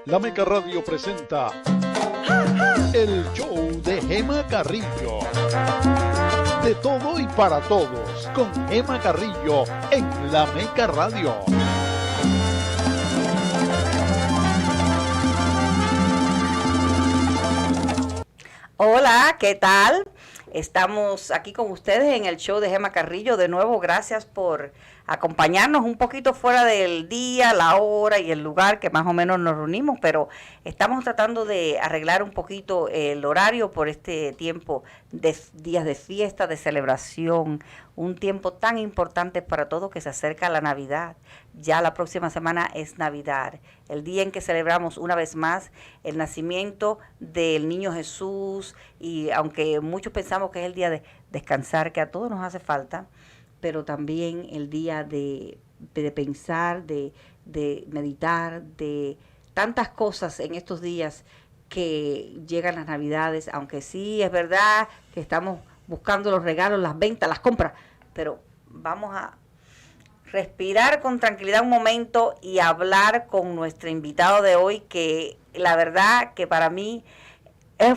La Meca Radio presenta el show de Gema Carrillo. De todo y para todos, con Gema Carrillo en La Meca Radio. Hola, ¿qué tal? Estamos aquí con ustedes en el show de Gema Carrillo. De nuevo, gracias por acompañarnos un poquito fuera del día, la hora y el lugar que más o menos nos reunimos, pero estamos tratando de arreglar un poquito el horario por este tiempo de días de fiesta, de celebración, un tiempo tan importante para todos que se acerca la Navidad. Ya la próxima semana es Navidad, el día en que celebramos una vez más el nacimiento del niño Jesús, y aunque muchos pensamos que es el día de descansar, que a todos nos hace falta, pero también el día de pensar, de meditar, de tantas cosas en estos días que llegan las Navidades, aunque sí es verdad que estamos buscando los regalos, las ventas, las compras, pero vamos a respirar con tranquilidad un momento y hablar con nuestro invitado de hoy, que la verdad que para mí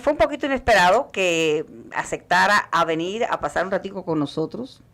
fue un poquito inesperado que aceptara a venir a pasar un ratico con nosotros,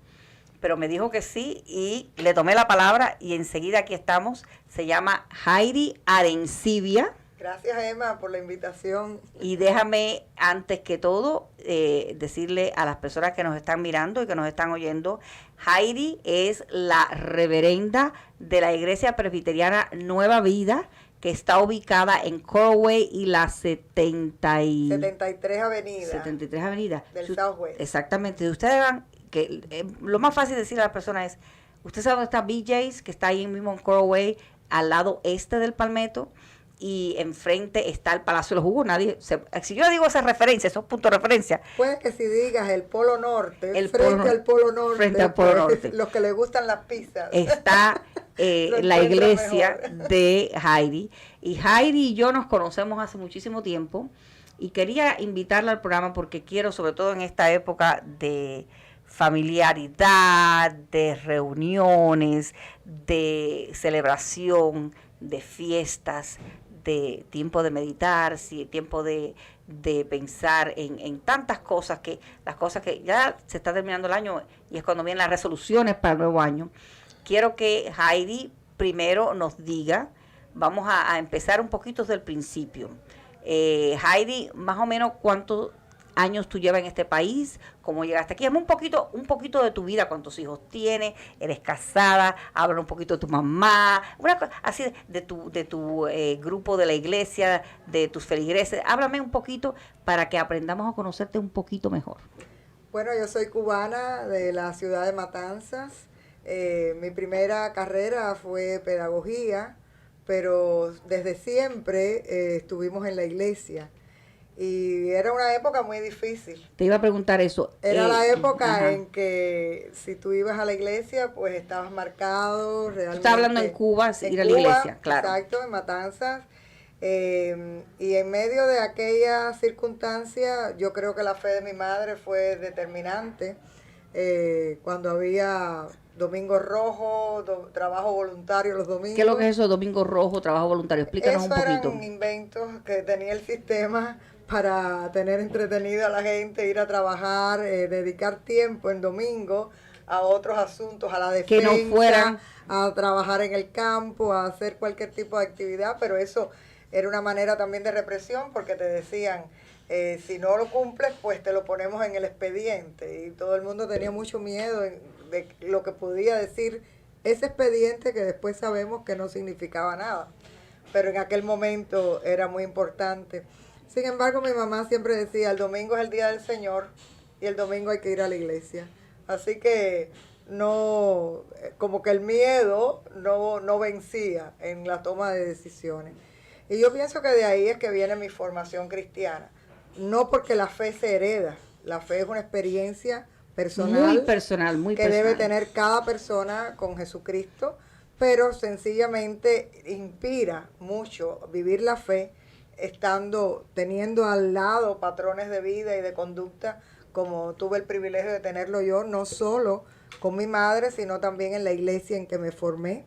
pero me dijo que sí y le tomé la palabra y enseguida aquí estamos. Se llama Heidi Arencibia. Gracias, Emma, por la invitación. Y déjame, antes que todo, decirle a las personas que nos están mirando y que nos están oyendo, Heidi es la reverenda de la Iglesia Presbiteriana Nueva Vida, que está ubicada en Coraway y la 73 Avenida. 73 Avenida. Del Southwest. Exactamente. Ustedes van, que lo más fácil de decir a las personas es, usted sabe dónde está BJ's, que está ahí mismo en Coraway, al lado este del Palmetto, y enfrente está el Palacio de los Jugos. Si yo digo esa referencia, esos puntos de referencia. Puede que si digas el Polo Norte, al Polo Norte, frente al Polo Norte, los que les gustan las pizzas, está la iglesia mejor de Heidi. Y Heidi y yo nos conocemos hace muchísimo tiempo y quería invitarla al programa porque quiero, sobre todo en esta época de familiaridad, de reuniones, de celebración, de fiestas, de tiempo de meditar, tiempo de pensar en tantas cosas, las cosas que ya se está terminando el año y es cuando vienen las resoluciones para el nuevo año. Quiero que Heidi primero nos diga, vamos a empezar un poquito desde el principio. Heidi, más o menos cuántos años tú llevas en este país, cómo llegaste aquí, dame un poquito de tu vida, cuántos hijos tienes, eres casada, habla un poquito de tu mamá, una cosa así de tu grupo de la iglesia, de tus feligreses, háblame un poquito para que aprendamos a conocerte un poquito mejor. Bueno, yo soy cubana de la ciudad de Matanzas. Mi primera carrera fue pedagogía, pero desde siempre estuvimos en la iglesia. Y era una época muy difícil. Te iba a preguntar eso. Era la época en que si tú ibas a la iglesia, pues estabas marcado realmente. Estás hablando en Cuba, ir a la iglesia, claro. Exacto, en Matanzas. Y en medio de aquella circunstancia, yo creo que la fe de mi madre fue determinante. Cuando había Domingo Rojo, trabajo voluntario los domingos. ¿Qué es lo que es eso, Domingo Rojo, trabajo voluntario? Explícanos un poquito. Eran inventos que tenía el sistema para tener entretenido a la gente, ir a trabajar, dedicar tiempo en domingo a otros asuntos, a la defensa, que no fueran a trabajar en el campo, a hacer cualquier tipo de actividad, pero eso era una manera también de represión porque te decían, si no lo cumples, pues te lo ponemos en el expediente. Y todo el mundo tenía mucho miedo de lo que podía decir ese expediente, que después sabemos que no significaba nada. Pero en aquel momento era muy importante. Sin embargo, mi mamá siempre decía, el domingo es el día del Señor y el domingo hay que ir a la iglesia. Así que no, como que el miedo no vencía en la toma de decisiones. Y yo pienso que de ahí es que viene mi formación cristiana. No porque la fe se hereda, la fe es una experiencia personal, muy personal, que debe tener cada persona con Jesucristo, pero sencillamente inspira mucho vivir la fe teniendo al lado patrones de vida y de conducta como tuve el privilegio de tenerlo yo, no solo con mi madre, sino también en la iglesia en que me formé.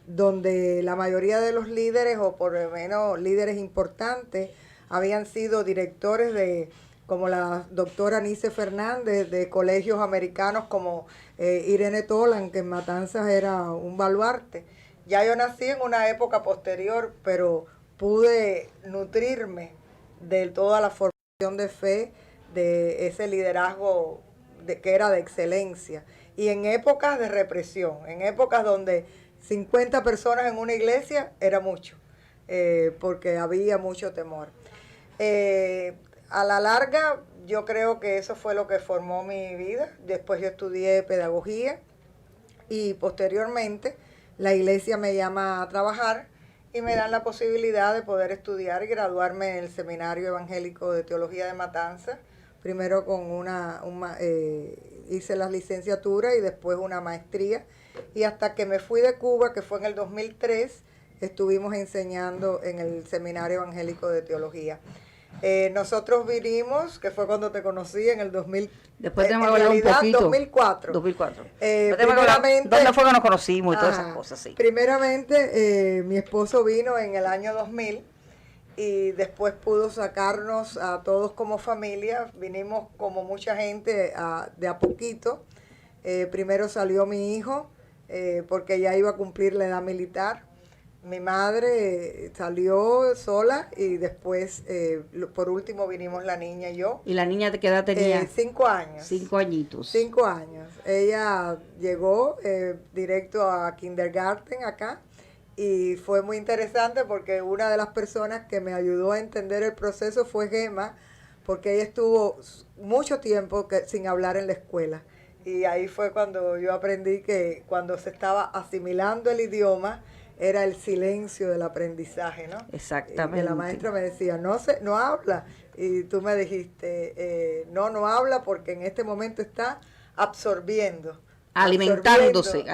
donde la mayoría de los líderes, o por lo menos líderes importantes, habían sido directores como la doctora Nice Fernández, de colegios americanos como Irene Tolan, que en Matanzas era un baluarte. Ya yo nací en una época posterior, pero pude nutrirme de toda la formación de fe, de ese liderazgo que era de excelencia. Y en épocas de represión, en épocas donde 50 personas en una iglesia era mucho, porque había mucho temor. A la larga, yo creo que eso fue lo que formó mi vida. Después yo estudié pedagogía y posteriormente la iglesia me llama a trabajar y me dan la posibilidad de poder estudiar y graduarme en el Seminario Evangélico de Teología de Matanzas. Primero con hice las licenciaturas y después una maestría. Y hasta que me fui de Cuba, que fue en el 2003, estuvimos enseñando en el Seminario Evangélico de Teología. Nosotros vinimos, que fue cuando te conocí, en el 2000. Después tenemos que hablar un poquito. 2004. 2004. Primeramente, ¿dónde fue que nos conocimos y todas esas cosas? Sí. Primeramente, mi esposo vino en el año 2000 y después pudo sacarnos a todos como familia. Vinimos como mucha gente de a poquito. Primero salió mi hijo, porque ya iba a cumplir la edad militar. Mi madre salió sola y después, por último, vinimos la niña y yo. ¿Y la niña de qué edad tenía? 5 años. 5 añitos. 5 años. Ella llegó directo a kindergarten acá y fue muy interesante porque una de las personas que me ayudó a entender el proceso fue Gema, porque ella estuvo mucho tiempo sin hablar en la escuela. Y ahí fue cuando yo aprendí que cuando se estaba asimilando el idioma, era el silencio del aprendizaje, ¿no? Exactamente. Y que la maestra me decía, no habla. Y tú me dijiste, no habla porque en este momento está absorbiendo. Alimentándose.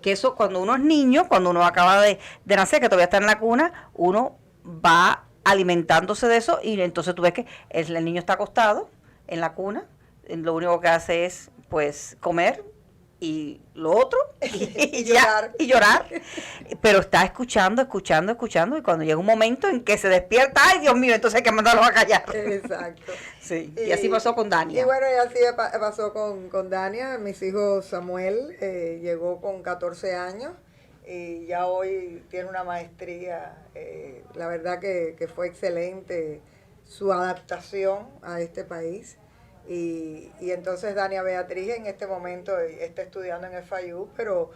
Que eso cuando uno es niño, cuando uno acaba de nacer, que todavía está en la cuna, uno va alimentándose de eso y entonces tú ves que el niño está acostado en la cuna, lo único que hace es pues comer y lo otro y llorar, pero está escuchando y cuando llega un momento en que se despierta, ay Dios mío, entonces hay que mandarlo a callar. Exacto. Sí. Y así pasó con Dania. Y bueno, y así pasó con Dania. Mis hijos, Samuel llegó con 14 años y ya hoy tiene una maestría. La verdad que fue excelente su adaptación a este país. Y entonces Dania Beatriz en este momento está estudiando en el FIU, pero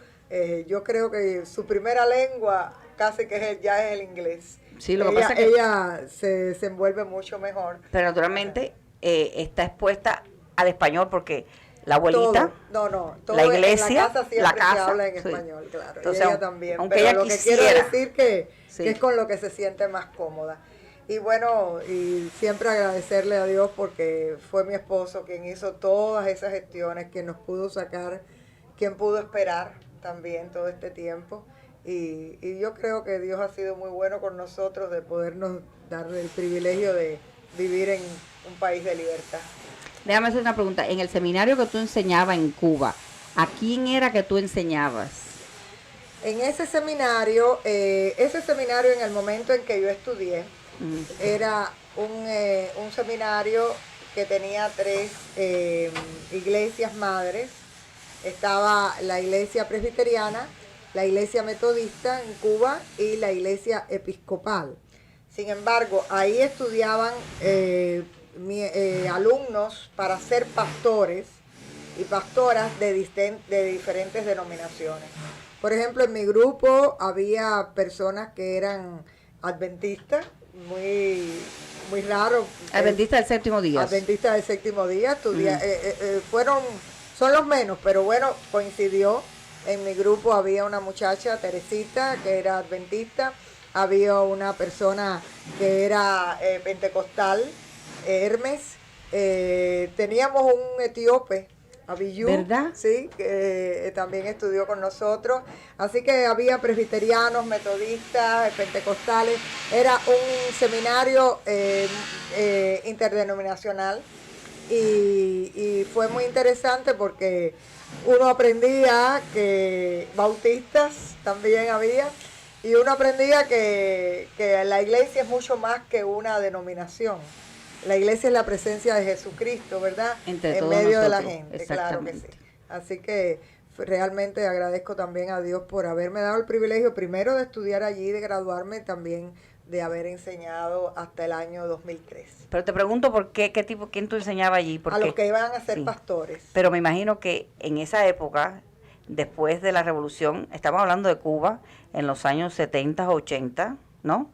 yo creo que su primera lengua casi que ya es el inglés. Sí, lo que pasa es que ella se desenvuelve mucho mejor. Pero naturalmente está expuesta al español porque la abuelita, todo la iglesia, en la casa siempre la casa, se habla en sí. español, claro. Entonces, y ella también. aunque pero ella lo quisiera, que quiero decir que sí, es con lo que se siente más cómoda. Y bueno, y siempre agradecerle a Dios porque fue mi esposo quien hizo todas esas gestiones, quien nos pudo sacar, quien pudo esperar también todo este tiempo. Y yo creo que Dios ha sido muy bueno con nosotros de podernos dar el privilegio de vivir en un país de libertad. Déjame hacer una pregunta. En el seminario que tú enseñabas en Cuba, ¿a quién era que tú enseñabas? En ese seminario en el momento en que yo estudié, era un seminario que tenía 3 iglesias madres. Estaba la iglesia presbiteriana, la iglesia metodista en Cuba y la iglesia episcopal. Sin embargo, ahí estudiaban alumnos para ser pastores y pastoras de diferentes denominaciones. Por ejemplo, en mi grupo había personas que eran adventistas, muy raro. Adventista del séptimo día. Adventista del séptimo día. Son los menos, pero bueno, coincidió. En mi grupo había una muchacha, Teresita, que era adventista. Había una persona que era pentecostal, Hermes. Teníamos un etíope, Abiyú, ¿verdad? Sí, que también estudió con nosotros. Así que había presbiterianos, metodistas, pentecostales. Era un seminario interdenominacional y fue muy interesante porque uno aprendía que bautistas también había, y uno aprendía que la iglesia es mucho más que una denominación. La iglesia es la presencia de Jesucristo, ¿verdad? Entre en todos medio de nosotros, la gente, exactamente. claro que sí. Así que realmente agradezco también a Dios por haberme dado el privilegio primero de estudiar allí, de graduarme, también de haber enseñado hasta el año 2003. Pero te pregunto por qué, quién tú enseñabas allí. A los que iban a ser sí, pastores. Pero me imagino que en esa época, después de la revolución, estamos hablando de Cuba, en los años 70, 80, ¿no?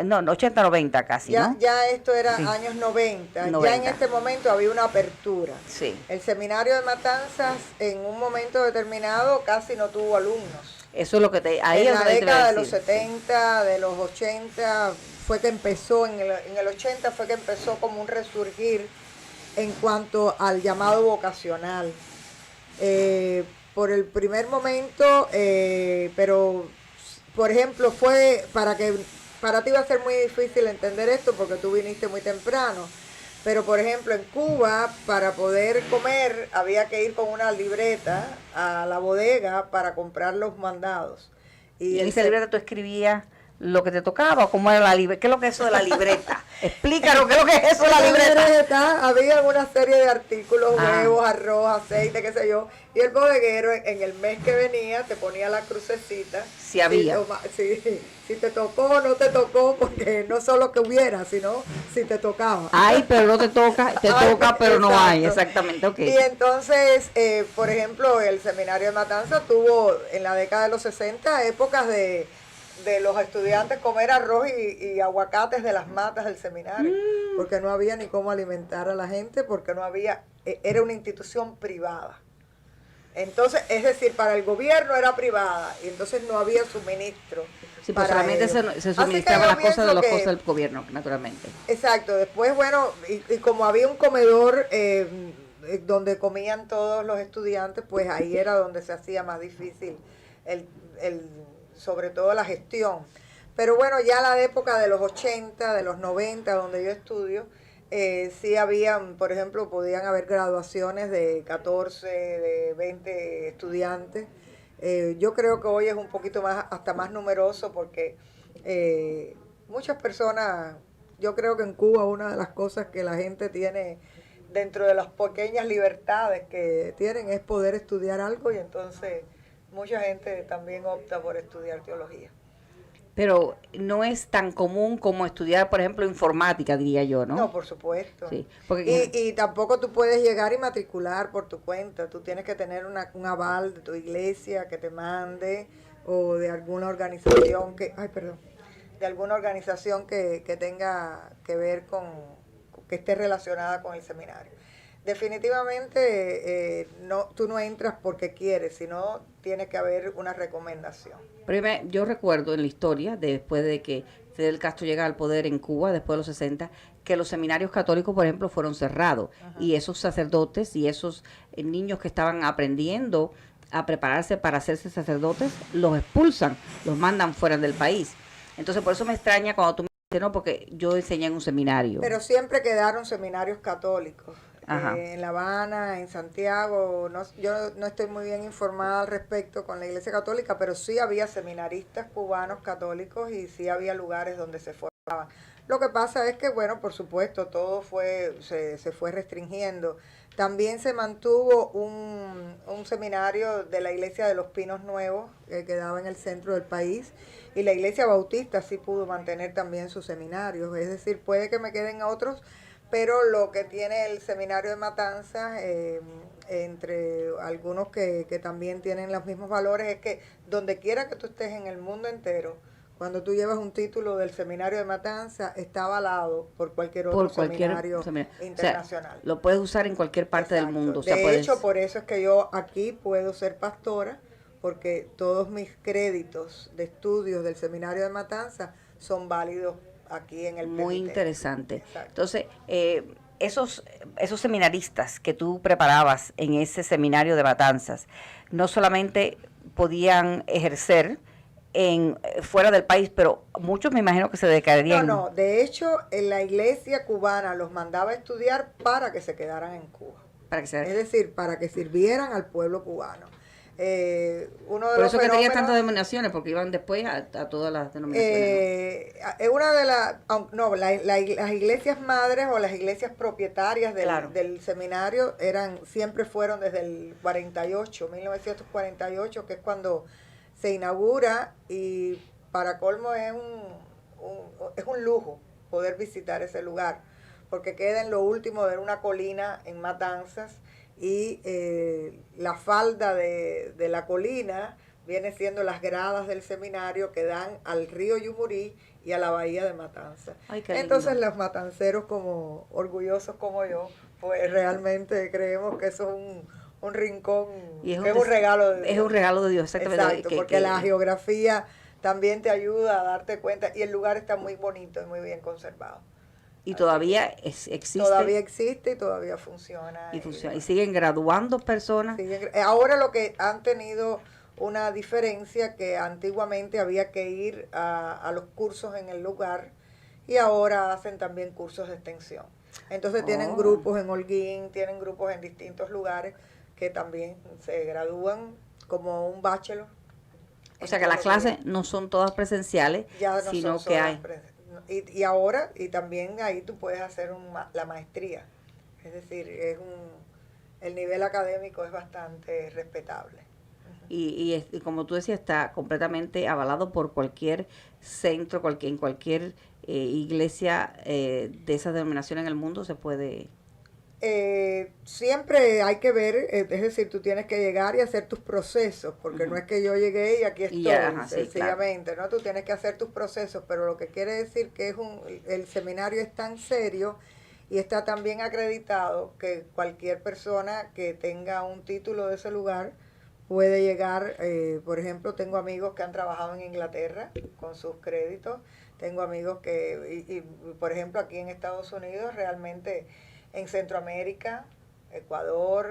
No, 80, 90 casi, ya, ¿no? Ya esto era sí. años 90. 90. Ya en este momento había una apertura. Sí. El seminario de Matanzas en un momento determinado casi no tuvo alumnos. Eso es lo que ahí en la década de los decir. 70, de los 80, fue que empezó, en el 80 fue que empezó como un resurgir en cuanto al llamado vocacional. Por el primer momento, pero por ejemplo fue para ti va a ser muy difícil entender esto porque tú viniste muy temprano, pero por ejemplo en Cuba para poder comer había que ir con una libreta a la bodega para comprar los mandados. Y en esa libreta tú escribías lo que te tocaba, cómo era la libreta, qué es lo que es eso de la libreta. Explícanos qué es lo que es eso de la libreta. Había una serie de artículos, huevos, arroz, aceite, qué sé yo, y el bodeguero en el mes que venía te ponía la crucecita. Si había. Si te tocó o no te tocó, porque no solo que hubiera, sino si te tocaba. Ay, pero no te toca, te toca, pero no hay, exactamente, ok. Y entonces, por ejemplo, el seminario de Matanza tuvo en la década de los 60 épocas de los estudiantes comer arroz y aguacates de las matas del seminario, porque no había ni cómo alimentar a la gente, porque no había, era una institución privada. Entonces, es decir, para el gobierno era privada, y entonces no había suministro. Sí, pues solamente se suministraban las cosas de las cosas del gobierno, naturalmente. Exacto, después, bueno, y como había un comedor donde comían todos los estudiantes, pues ahí era donde se hacía más difícil sobre todo la gestión. Pero bueno, ya la época de los 80, de los 90, donde yo estudio, sí habían, por ejemplo, podían haber graduaciones de 14, de 20 estudiantes. Yo creo que hoy es un poquito más, hasta más numeroso, porque muchas personas, yo creo que en Cuba una de las cosas que la gente tiene dentro de las pequeñas libertades que tienen es poder estudiar algo, y entonces mucha gente también opta por estudiar teología. Pero no es tan común como estudiar, por ejemplo, informática, diría yo, ¿no? No, por supuesto. Sí, porque y tampoco tú puedes llegar y matricular por tu cuenta. Tú tienes que tener un aval de tu iglesia que te mande, o de alguna organización de alguna organización que tenga que ver que esté relacionada con el seminario. Definitivamente tú no entras porque quieres, sino tiene que haber una recomendación. Pero yo recuerdo en la historia, después de que Fidel Castro llega al poder en Cuba, después de los 60, que los seminarios católicos, por ejemplo, fueron cerrados. Ajá. Y esos sacerdotes y esos niños que estaban aprendiendo a prepararse para hacerse sacerdotes, los expulsan, los mandan fuera del país. Entonces, por eso me extraña cuando tú me dices, no, porque yo enseñé en un seminario. Pero siempre quedaron seminarios católicos. En La Habana, en Santiago, yo no estoy muy bien informada al respecto con la Iglesia Católica, pero sí había seminaristas cubanos católicos y sí había lugares donde se formaban. Lo que pasa es que, bueno, por supuesto, todo se fue restringiendo. También se mantuvo un seminario de la Iglesia de los Pinos Nuevos, que quedaba en el centro del país, y la Iglesia Bautista sí pudo mantener también sus seminarios. Es decir, puede que me queden otros, pero lo que tiene el seminario de Matanzas, entre algunos que también tienen los mismos valores, es que donde quiera que tú estés en el mundo entero, cuando tú llevas un título del seminario de Matanzas, está avalado por cualquier otro seminario internacional. O sea, lo puedes usar en cualquier parte del mundo. O sea, de hecho, por eso es que yo aquí puedo ser pastora, porque todos mis créditos de estudios del seminario de Matanzas son válidos aquí en el Muy PGT. Interesante. Exacto. Entonces, esos seminaristas que tú preparabas en ese seminario de Matanzas, no solamente podían ejercer fuera del país, pero muchos me imagino que se dedicarían. No, de hecho, en la iglesia cubana los mandaba a estudiar para que se quedaran en Cuba. Para que es decir, para que sirvieran al pueblo cubano. Uno de por los eso que tenía fenómenos- tantas denominaciones, porque iban después a todas las denominaciones. es una de las iglesias madres o las iglesias propietarias Claro. del seminario siempre fueron desde el 48, 1948, que es cuando se inaugura, y para colmo es un lujo poder visitar ese lugar, porque queda en lo último de una colina en Matanzas, y la falda de la colina viene siendo las gradas del seminario que dan al río Yumurí y a la bahía de Matanzas. Ay, qué Entonces lindo. los matanceros, como orgullosos como yo, pues realmente creemos que eso es un rincón, Y que es un regalo de Dios. Es un regalo de Dios, exactamente. Exacto, porque la geografía también te ayuda a darte cuenta, y el lugar está muy bonito y muy bien conservado. Y todavía existe. Todavía existe y todavía funciona. Y funciona. Y siguen graduando personas. Ahora lo que han tenido una diferencia, que antiguamente había que ir a los cursos en el lugar, y ahora hacen también cursos de extensión. Entonces tienen grupos en Holguín, tienen grupos en distintos lugares que también se gradúan como un bachelor. O sea que las clases no son todas presenciales, ya no sino son que solo hay. Y ahora, y también ahí tú puedes hacer la maestría. Es decir, el nivel académico es bastante respetable. Y como tú decías, está completamente avalado por cualquier centro, en cualquier iglesia de esa denominación en el mundo se puede. Siempre hay que ver, es decir, tú tienes que llegar y hacer tus procesos, porque no es que yo llegué y aquí estoy, sencillamente, ¿no? Tú tienes que hacer tus procesos, pero lo que quiere decir que el seminario es tan serio y está tan bien acreditado que cualquier persona que tenga un título de ese lugar puede llegar. Por ejemplo, tengo amigos que han trabajado en Inglaterra con sus créditos, tengo amigos que, por ejemplo, aquí en Estados Unidos, realmente en Centroamérica, Ecuador,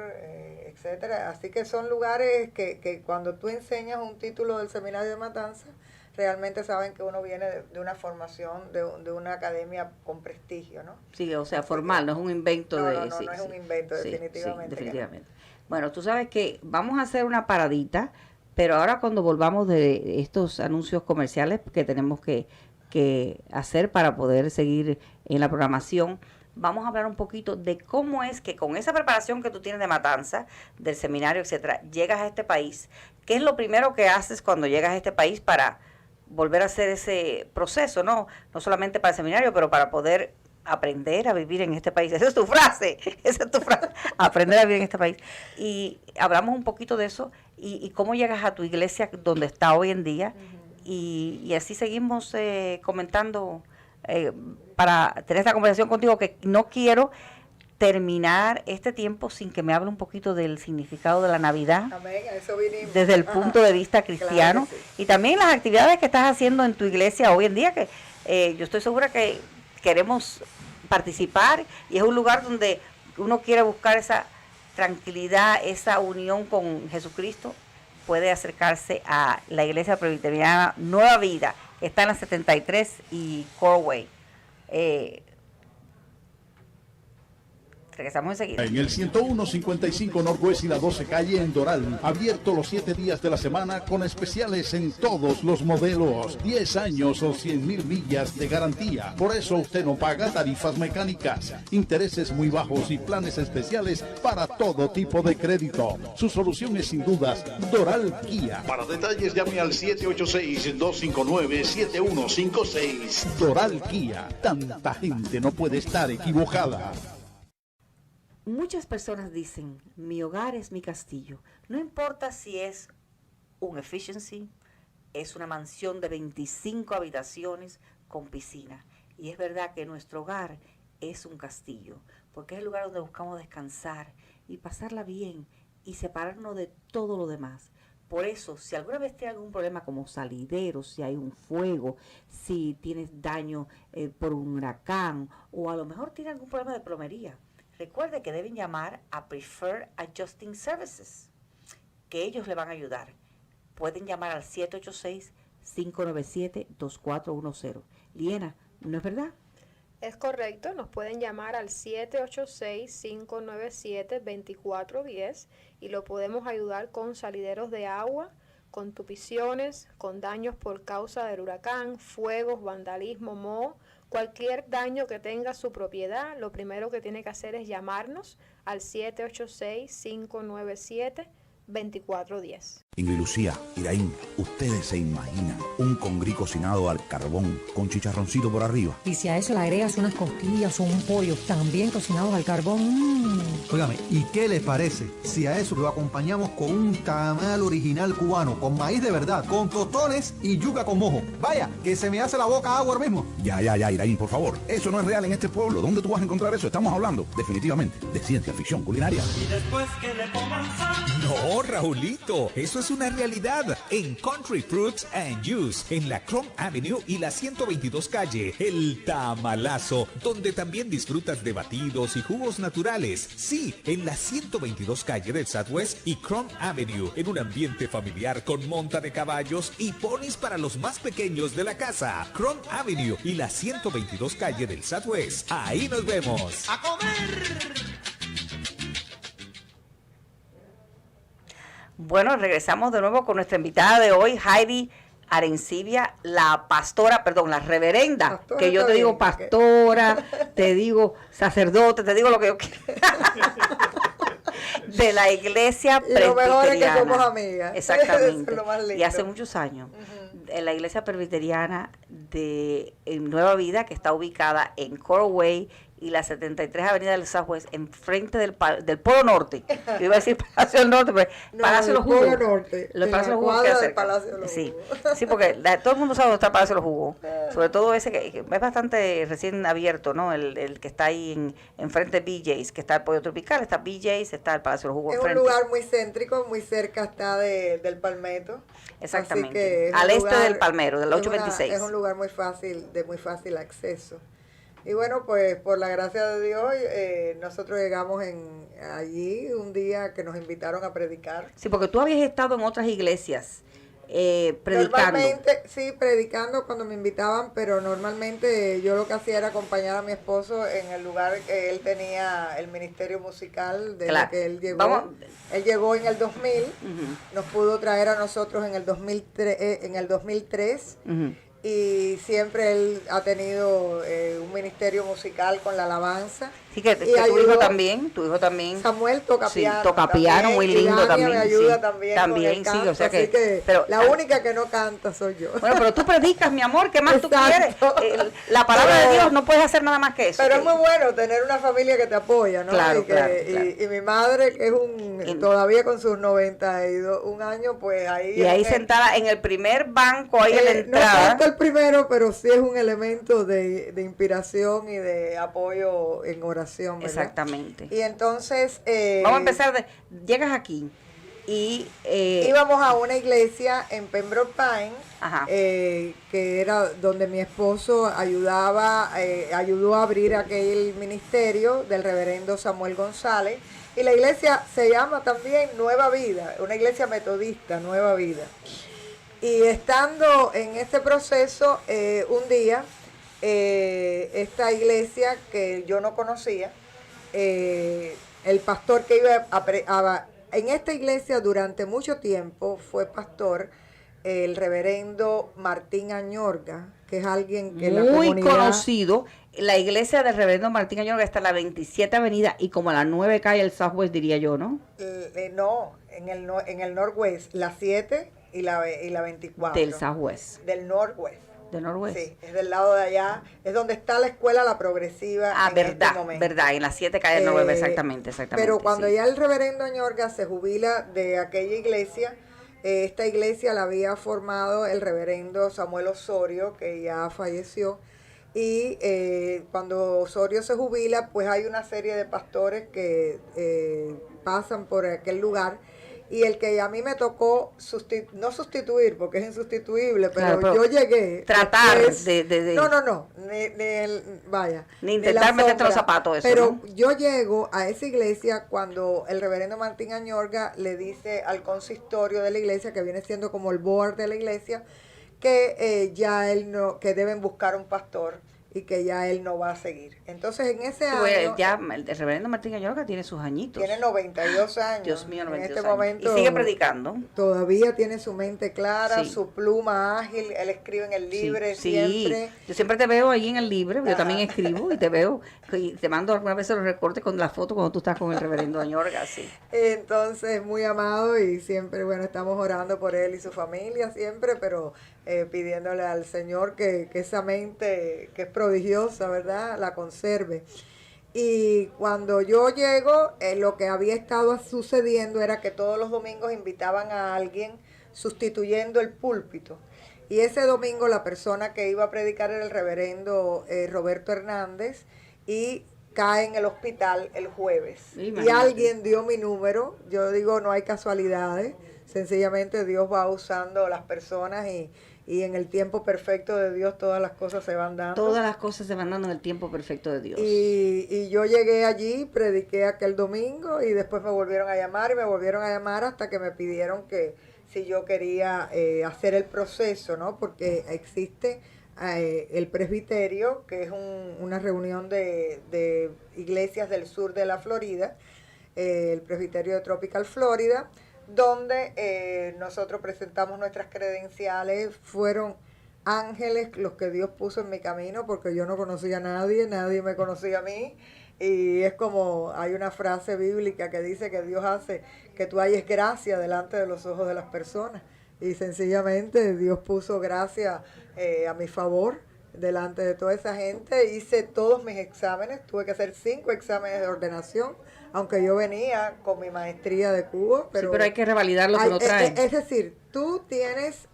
etcétera. Así que son lugares que cuando tú enseñas un título del seminario de Matanzas, realmente saben que uno viene de una formación, de una academia con prestigio, ¿no? Sí, o sea, formal, no es un invento no, de... No, no es un invento, definitivamente. Sí, definitivamente. Bueno, tú sabes que vamos a hacer una paradita, pero ahora cuando volvamos de estos anuncios comerciales que tenemos que hacer para poder seguir en la programación, vamos a hablar un poquito de cómo es que con esa preparación que tú tienes de Matanza, del seminario, etcétera, llegas a este país. ¿Qué es lo primero que haces cuando llegas a este país para volver a hacer ese proceso, no solamente para el seminario, pero para poder aprender a vivir en este país? Esa es tu frase, aprender a vivir en este país. Y hablamos un poquito de eso y cómo llegas a tu iglesia donde está hoy en día. Y así seguimos comentando para tener esta conversación contigo, que no quiero terminar este tiempo sin que me hable un poquito del significado de la Navidad. Amén, a eso vinimos. Desde el punto de vista cristiano. Claro, sí. Y también las actividades que estás haciendo en tu iglesia hoy en día, que yo estoy segura que queremos participar, y es un lugar donde uno quiere buscar esa tranquilidad, esa unión con Jesucristo. Puede acercarse a la iglesia presbiteriana Nueva Vida, que está en la 73 y Corway. Regresamos enseguida. En el 101-55 Northwest y la 12 calle en Doral. Abierto los 7 días de la semana con especiales en todos los modelos. 10 años o 100,000 millas de garantía. Por eso usted no paga tarifas mecánicas, intereses muy bajos y planes especiales para todo tipo de crédito. Su solución es sin dudas Doral Kia. Para detalles llame al 786-259-7156. Doral Kia. Tanta gente no puede estar equivocada. Muchas personas dicen, mi hogar es mi castillo. No importa si es un efficiency, es una mansión de 25 habitaciones con piscina. Y es verdad que nuestro hogar es un castillo, porque es el lugar donde buscamos descansar y pasarla bien y separarnos de todo lo demás. Por eso, si alguna vez tiene algún problema como salidero, si hay un fuego, si tienes daño por un huracán, o a lo mejor tiene algún problema de plomería, recuerde que deben llamar a Preferred Adjusting Services, que ellos le van a ayudar. Pueden llamar al 786-597-2410. Liena, ¿no es verdad? Es correcto, nos pueden llamar al 786-597-2410 y lo podemos ayudar con salideros de agua, con tupiciones, con daños por causa del huracán, fuegos, vandalismo, moho, cualquier daño que tenga su propiedad. Lo primero que tiene que hacer es llamarnos al 786-597-2410. Ingrid Lucía, Iraín, ustedes se imaginan un congrí cocinado al carbón con chicharroncito por arriba. Y si a eso le agregas unas costillas o un pollo también cocinados al carbón. Óigame, ¿y qué les parece si a eso lo acompañamos con un tamal original cubano, con maíz de verdad, con tostones y yuca con mojo? Vaya, que se me hace la boca agua ahora mismo. Ya, Iraín, por favor. Eso no es real en este pueblo. ¿Dónde tú vas a encontrar eso? Estamos hablando, definitivamente, de ciencia ficción culinaria. Y después que le pongan sal. No, Raulito, eso es una realidad. En Country Fruits and Juice, en la Chrome Avenue y la 122 calle, el tamalazo, donde también disfrutas de batidos y jugos naturales. Sí, en la 122 calle del Southwest y Chrome Avenue, en un ambiente familiar con monta de caballos y ponis para los más pequeños de la casa. Chrome Avenue y la 122 calle del Southwest. Ahí nos vemos. ¡A comer! Bueno, regresamos de nuevo con nuestra invitada de hoy, Heidi Arencibia, la reverenda, Pastora, que yo está te digo bien, pastora, te digo sacerdote, te digo lo que yo quiera. De la iglesia Lo mejor es que presbiteriana. somos amigas. Exactamente. Eso es lo más lindo. Y hace muchos años, en la iglesia presbiteriana de Nueva Vida, que está ubicada en Coral Way y la 73 Avenida del Southwest, enfrente del Polo Norte. Yo iba a decir Palacio del Norte, pero No, Palacio de los el Polo Jugos. Norte, El en Palacio de la los Jugos cuadra queda del cerca. Palacio de los Sí, Jugos. sí, porque todo el mundo sabe dónde está el Palacio de los Jugos. Sobre todo ese que es bastante recién abierto, ¿no? El que está ahí enfrente de BJ's, que está el Pollo Tropical, está BJ's, está el Palacio de los Jugos Es un enfrente. lugar muy céntrico, muy cerca está del Palmetto. Exactamente. Así que es Al un este lugar- del Palmero, del es 826. Es un lugar muy fácil, de muy fácil acceso. Y bueno, pues por la gracia de Dios, nosotros llegamos allí un día que nos invitaron a predicar. Sí, porque tú habías estado en otras iglesias predicando. Normalmente, sí, predicando cuando me invitaban, pero normalmente yo lo que hacía era acompañar a mi esposo en el lugar que él tenía el ministerio musical de Claro. lo que él llegó. Vamos. Él llegó en el 2000, Ujú, nos pudo traer a nosotros en el 2003 ujú. y siempre él ha tenido un ministerio musical con la alabanza. Sí, que Y tu hijo ayudó- también. Samuel toca Sí, piano. toca piano, muy y lindo Dania también, me ayuda sí. también, También, con el sí, canto, o sea así que- pero- la única que no canta soy yo. Bueno, pero tú predicas, mi amor, ¿qué más tú quieres? Exacto. La palabra Pero- de Dios no puedes hacer nada más que eso. Pero es muy bueno tener una familia que te apoya, ¿no? Claro, y, que- claro, y- claro. y mi madre, que es Y- todavía con sus 91 años, pues ahí... Y ahí es un- sentada en el primer banco, ahí en la no entrada. tanto el primero, pero sí es un elemento de inspiración y de apoyo en oración, ¿verdad? Exactamente. Y entonces... Vamos a empezar llegas aquí y íbamos a una iglesia en Pembroke Pines, Ajá. que era donde mi esposo ayudó a abrir aquel ministerio del reverendo Samuel González. Y la iglesia se llama también Nueva Vida, una iglesia metodista, Nueva Vida. Y estando en este proceso, un día, esta iglesia que yo no conocía, el pastor que iba en esta iglesia durante mucho tiempo fue pastor el reverendo Martín Añorga, que es alguien que la muy comunidad... conocido. La iglesia del reverendo Martín Añorga está en la 27 Avenida y como a la 9 calle el Southwest, diría yo, ¿no? No, en el Northwest, la 7 y la 24. Del Southwest. Del Northwest. Del Northwest. Sí, es del lado de allá, es donde está la escuela La Progresiva. Ah, en verdad, este momento. verdad, en la 7 calle del 9, exactamente. Pero cuando sí. ya el reverendo Añorga se jubila de aquella iglesia, esta iglesia la había formado el reverendo Samuel Osorio, que ya falleció, y cuando Osorio se jubila, pues hay una serie de pastores que pasan por aquel lugar. Y el que a mí me tocó no sustituir, porque es insustituible, pero, Claro, pero yo llegué. tratar después- de- No. Vaya. Ni intentar la meterte los sombra. zapatos, eso, Pero ¿no? yo llego a esa iglesia cuando el reverendo Martín Añorga le dice al consistorio de la iglesia, que viene siendo como el board de la iglesia, que ya que deben buscar un pastor. y que ya él no va a seguir. Entonces en ese Pues año... ya el reverendo Martín Añorga tiene sus añitos. Tiene 92 años. Dios mío, 92 en este años. momento Y sigue predicando. Todavía tiene su mente clara, Sí. su pluma ágil, él escribe en el Libre Sí, siempre. yo siempre te veo ahí en el Libre, yo Ajá. también escribo y te veo, y te mando algunas veces los recortes con la foto cuando tú estás con el reverendo Añorga, sí. Entonces, muy amado y siempre, bueno, estamos orando por él y su familia siempre, pero pidiéndole al Señor que esa mente que es prodigiosa, ¿verdad?, la conserve. Y cuando yo llego, lo que había estado sucediendo era que todos los domingos invitaban a alguien sustituyendo el púlpito. Y ese domingo la persona que iba a predicar era el reverendo Roberto Hernández y cae en el hospital el jueves. Imagínate. Y alguien dio mi número. Yo digo, no hay casualidades. Sencillamente Dios va usando las personas y en el tiempo perfecto de Dios todas las cosas se van dando. Todas las cosas se van dando en el tiempo perfecto de Dios. Y yo llegué allí, prediqué aquel domingo y después me volvieron a llamar y me volvieron a llamar hasta que me pidieron que si yo quería hacer el proceso, ¿no? Porque existe el presbiterio, que es una reunión de iglesias del sur de la Florida, el presbiterio de Tropical Florida, donde nosotros presentamos nuestras credenciales. Fueron ángeles los que Dios puso en mi camino, porque yo no conocía a nadie, nadie me conocía a mí. Y es como, hay una frase bíblica que dice que Dios hace que tú halles gracia delante de los ojos de las personas. Y sencillamente Dios puso gracia a mi favor delante de toda esa gente. Hice todos mis exámenes, tuve que hacer 5 exámenes de ordenación, aunque yo venía con mi maestría de Cuba. Pero, sí, pero hay que revalidar lo que uno trae. Es decir, tú tienes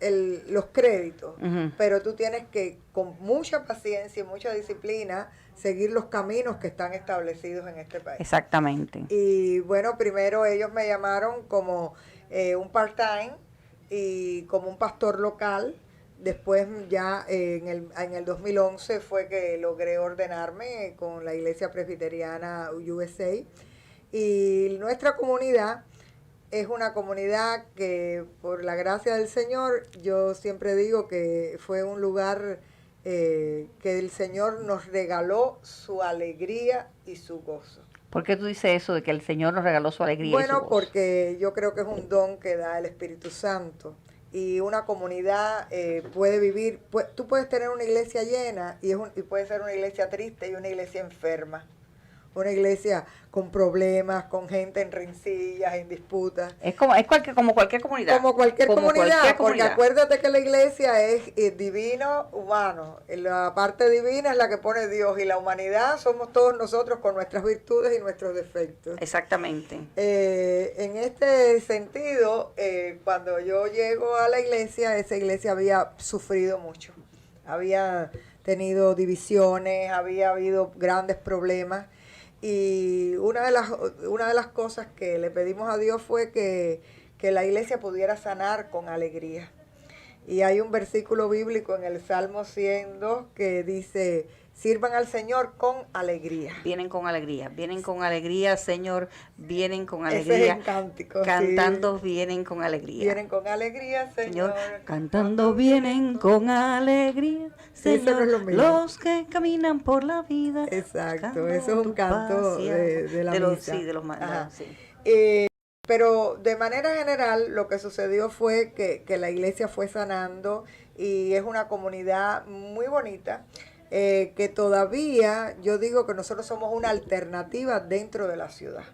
los créditos, pero tú tienes que, con mucha paciencia y mucha disciplina, seguir los caminos que están establecidos en este país. Exactamente. Y bueno, primero ellos me llamaron como un part-time y como un pastor local. Después ya en el 2011 fue que logré ordenarme con la Iglesia Presbiteriana USA. Y nuestra comunidad es una comunidad que, por la gracia del Señor, yo siempre digo que fue un lugar que el Señor nos regaló su alegría y su gozo. ¿Por qué tú dices eso de que el Señor nos regaló su alegría y su Bueno, gozo? porque yo creo que es un don que da el Espíritu Santo. Y una comunidad puede vivir, tú puedes tener una iglesia llena y puede ser una iglesia triste y una iglesia enferma. Una iglesia con problemas, con gente en rencillas, en disputas. Es como cualquier comunidad. Como cualquier comunidad, porque acuérdate que la iglesia es divino, humano. La parte divina es la que pone Dios y la humanidad somos todos nosotros con nuestras virtudes y nuestros defectos. Exactamente. En este sentido, cuando yo llego a la iglesia, esa iglesia había sufrido mucho. Había tenido divisiones, había habido grandes problemas. Y una de las cosas que le pedimos a Dios fue que la iglesia pudiera sanar con alegría. Y hay un versículo bíblico en el Salmo 102 que dice, sirvan al Señor con alegría. Vienen con alegría, Señor, vienen con Ese alegría. es el cántico, cantando sí. vienen con alegría. Vienen con alegría, Señor. Cantando vienen con alegría, Señor. Eso no es lo mío. Los que caminan por la vida. Exacto, eso es un canto de la misa. Sí, de los Ajá. sí. Pero de manera general lo que sucedió fue que la iglesia fue sanando y es una comunidad muy bonita, que todavía yo digo que nosotros somos una alternativa dentro de la ciudad.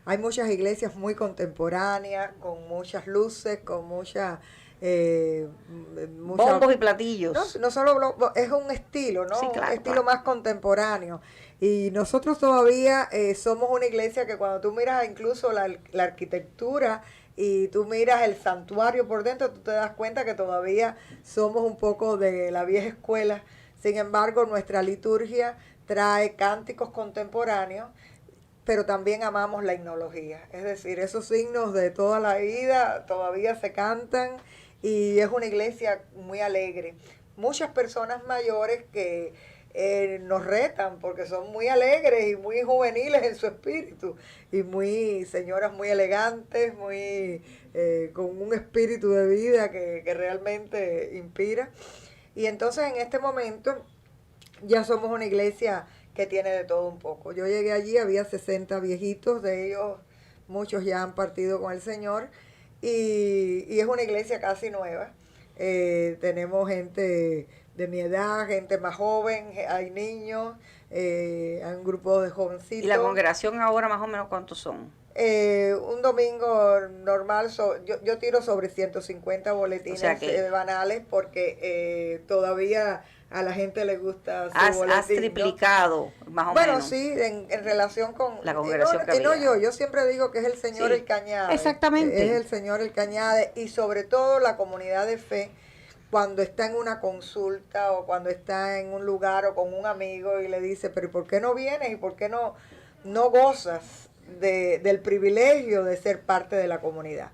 Hay muchas iglesias muy contemporáneas, con muchas luces, con muchas... bombos y platillos. No solo es un estilo, ¿no? Sí, claro, un estilo más contemporáneo. Y nosotros todavía somos una iglesia que cuando tú miras incluso la arquitectura y tú miras el santuario por dentro, tú te das cuenta que todavía somos un poco de la vieja escuela. Sin embargo, nuestra liturgia trae cánticos contemporáneos, pero también amamos la himnología. Es decir, esos signos de toda la vida todavía se cantan y es una iglesia muy alegre. Muchas personas mayores que nos retan porque son muy alegres y muy juveniles en su espíritu y muy señoras muy elegantes, muy con un espíritu de vida que realmente inspira. Y entonces en este momento ya somos una iglesia que tiene de todo un poco. Yo llegué allí, había 60 viejitos, de ellos muchos ya han partido con el Señor, y es una iglesia casi nueva. Tenemos gente de mi edad, gente más joven, hay niños, hay un grupo de jovencitos. ¿Y la congregación ahora más o menos cuántos son? Un domingo normal, yo tiro sobre 150 boletines, o sea que, banales, porque todavía a la gente le gusta su boletín. Has triplicado, ¿no? Más o menos. Bueno, sí, en relación con la congregación que había. Yo siempre digo que es el Señor el que añade. Exactamente. Es el Señor el que añade, y sobre todo la comunidad de fe, cuando está en una consulta o cuando está en un lugar o con un amigo y le dice, pero ¿por qué no vienes y por qué no gozas del privilegio de ser parte de la comunidad?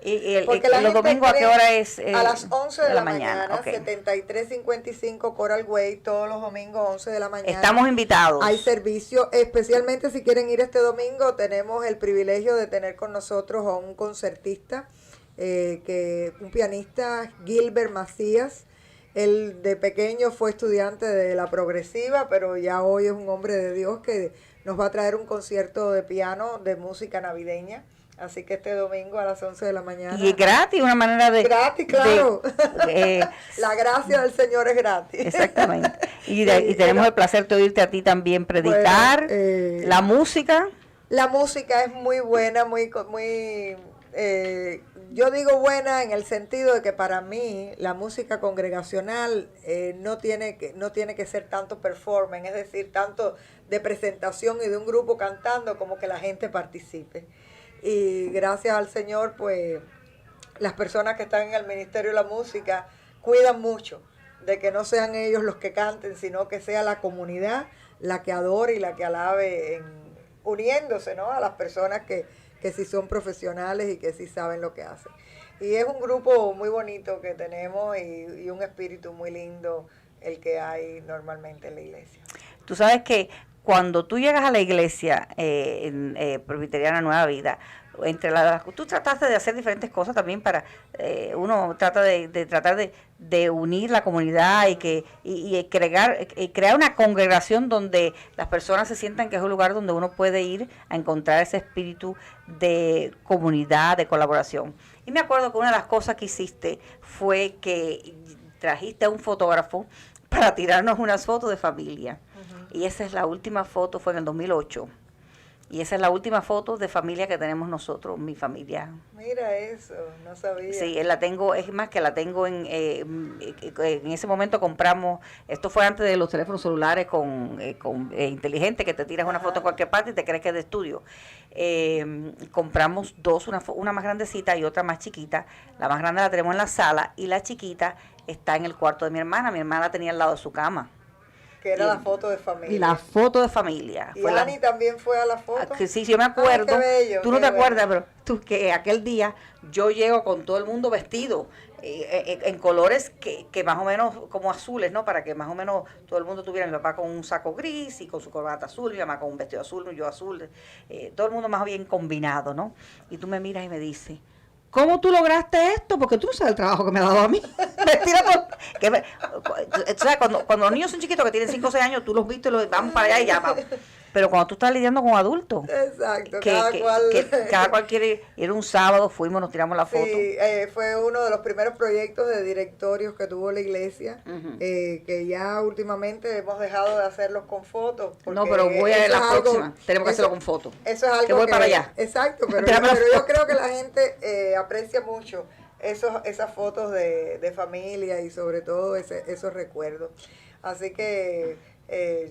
Porque los domingos, ¿a qué hora es? A las 11 de la mañana, okay. 7355 Coral Way, todos los domingos 11 de la mañana. Estamos invitados. Hay servicio, especialmente si quieren ir este domingo, tenemos el privilegio de tener con nosotros a un concertista, un pianista, Gilbert Macías. Él de pequeño fue estudiante de la Progresiva, pero ya hoy es un hombre de Dios que nos va a traer un concierto de piano de música navideña. Así que este domingo a las 11 de la mañana. Y es gratis, una manera de... Gratis, claro. La gracia del Señor es gratis. Exactamente. Y tenemos el placer de oírte a ti también predicar. Bueno, la música. La música es muy buena, yo digo buena en el sentido de que para mí la música congregacional no tiene que ser tanto performance, es decir, tanto de presentación y de un grupo cantando, como que la gente participe. Y gracias al Señor, pues las personas que están en el ministerio de la música cuidan mucho de que no sean ellos los que canten, sino que sea la comunidad la que adore y la que alabe, uniéndose, ¿no?, a las personas que sí son profesionales y que sí saben lo que hacen. Y es un grupo muy bonito que tenemos y un espíritu muy lindo el que hay normalmente en la iglesia. Tú sabes que cuando tú llegas a la iglesia presbiteriana Nueva Vida, tú trataste de hacer diferentes cosas también para, uno trata de unir la comunidad y crear una congregación donde las personas se sientan que es un lugar donde uno puede ir a encontrar ese espíritu de comunidad, de colaboración. Y me acuerdo que una de las cosas que hiciste fue que trajiste a un fotógrafo para tirarnos unas fotos de familia. Y esa es la última foto, fue en el 2008. Y esa es la última foto de familia que tenemos nosotros, mi familia. Mira eso, no sabía. Sí, la tengo, es más que la tengo en ese momento compramos, esto fue antes de los teléfonos celulares con inteligente, que te tiras una foto en cualquier parte y te crees que es de estudio. Compramos dos, una más grandecita y otra más chiquita. La más grande la tenemos en la sala y la chiquita está en el cuarto de mi hermana. Mi hermana la tenía al lado de su cama. Que era la foto de familia. Y la foto de familia. ¿Y Ani también fue a la foto? Sí, yo me acuerdo. Ay, qué bello, tú no te acuerdas, pero tú que aquel día yo llego con todo el mundo vestido en colores que más o menos como azules, ¿no? Para que más o menos todo el mundo tuviera, mi papá con un saco gris y con su corbata azul, mi mamá con un vestido azul, yo azul, todo el mundo más bien combinado, ¿no? Y tú me miras y me dices, ¿cómo tú lograste esto? Porque tú no sabes el trabajo que me ha dado a mí. O sea, cuando los niños son chiquitos, que tienen 5 o 6 años, tú los viste y los vamos para allá y ya vamos. Pero cuando tú estás lidiando con adultos, exacto, cada cual quiere ir un sábado, fuimos, nos tiramos la foto. Sí, fue uno de los primeros proyectos de directorios que tuvo la iglesia, que ya últimamente hemos dejado de hacerlos con fotos. No, pero voy a la próxima, tenemos que hacerlo con fotos. Eso es algo que voy para allá. Exacto, pero yo creo que la gente aprecia mucho esas fotos de familia y sobre todo esos recuerdos. Así que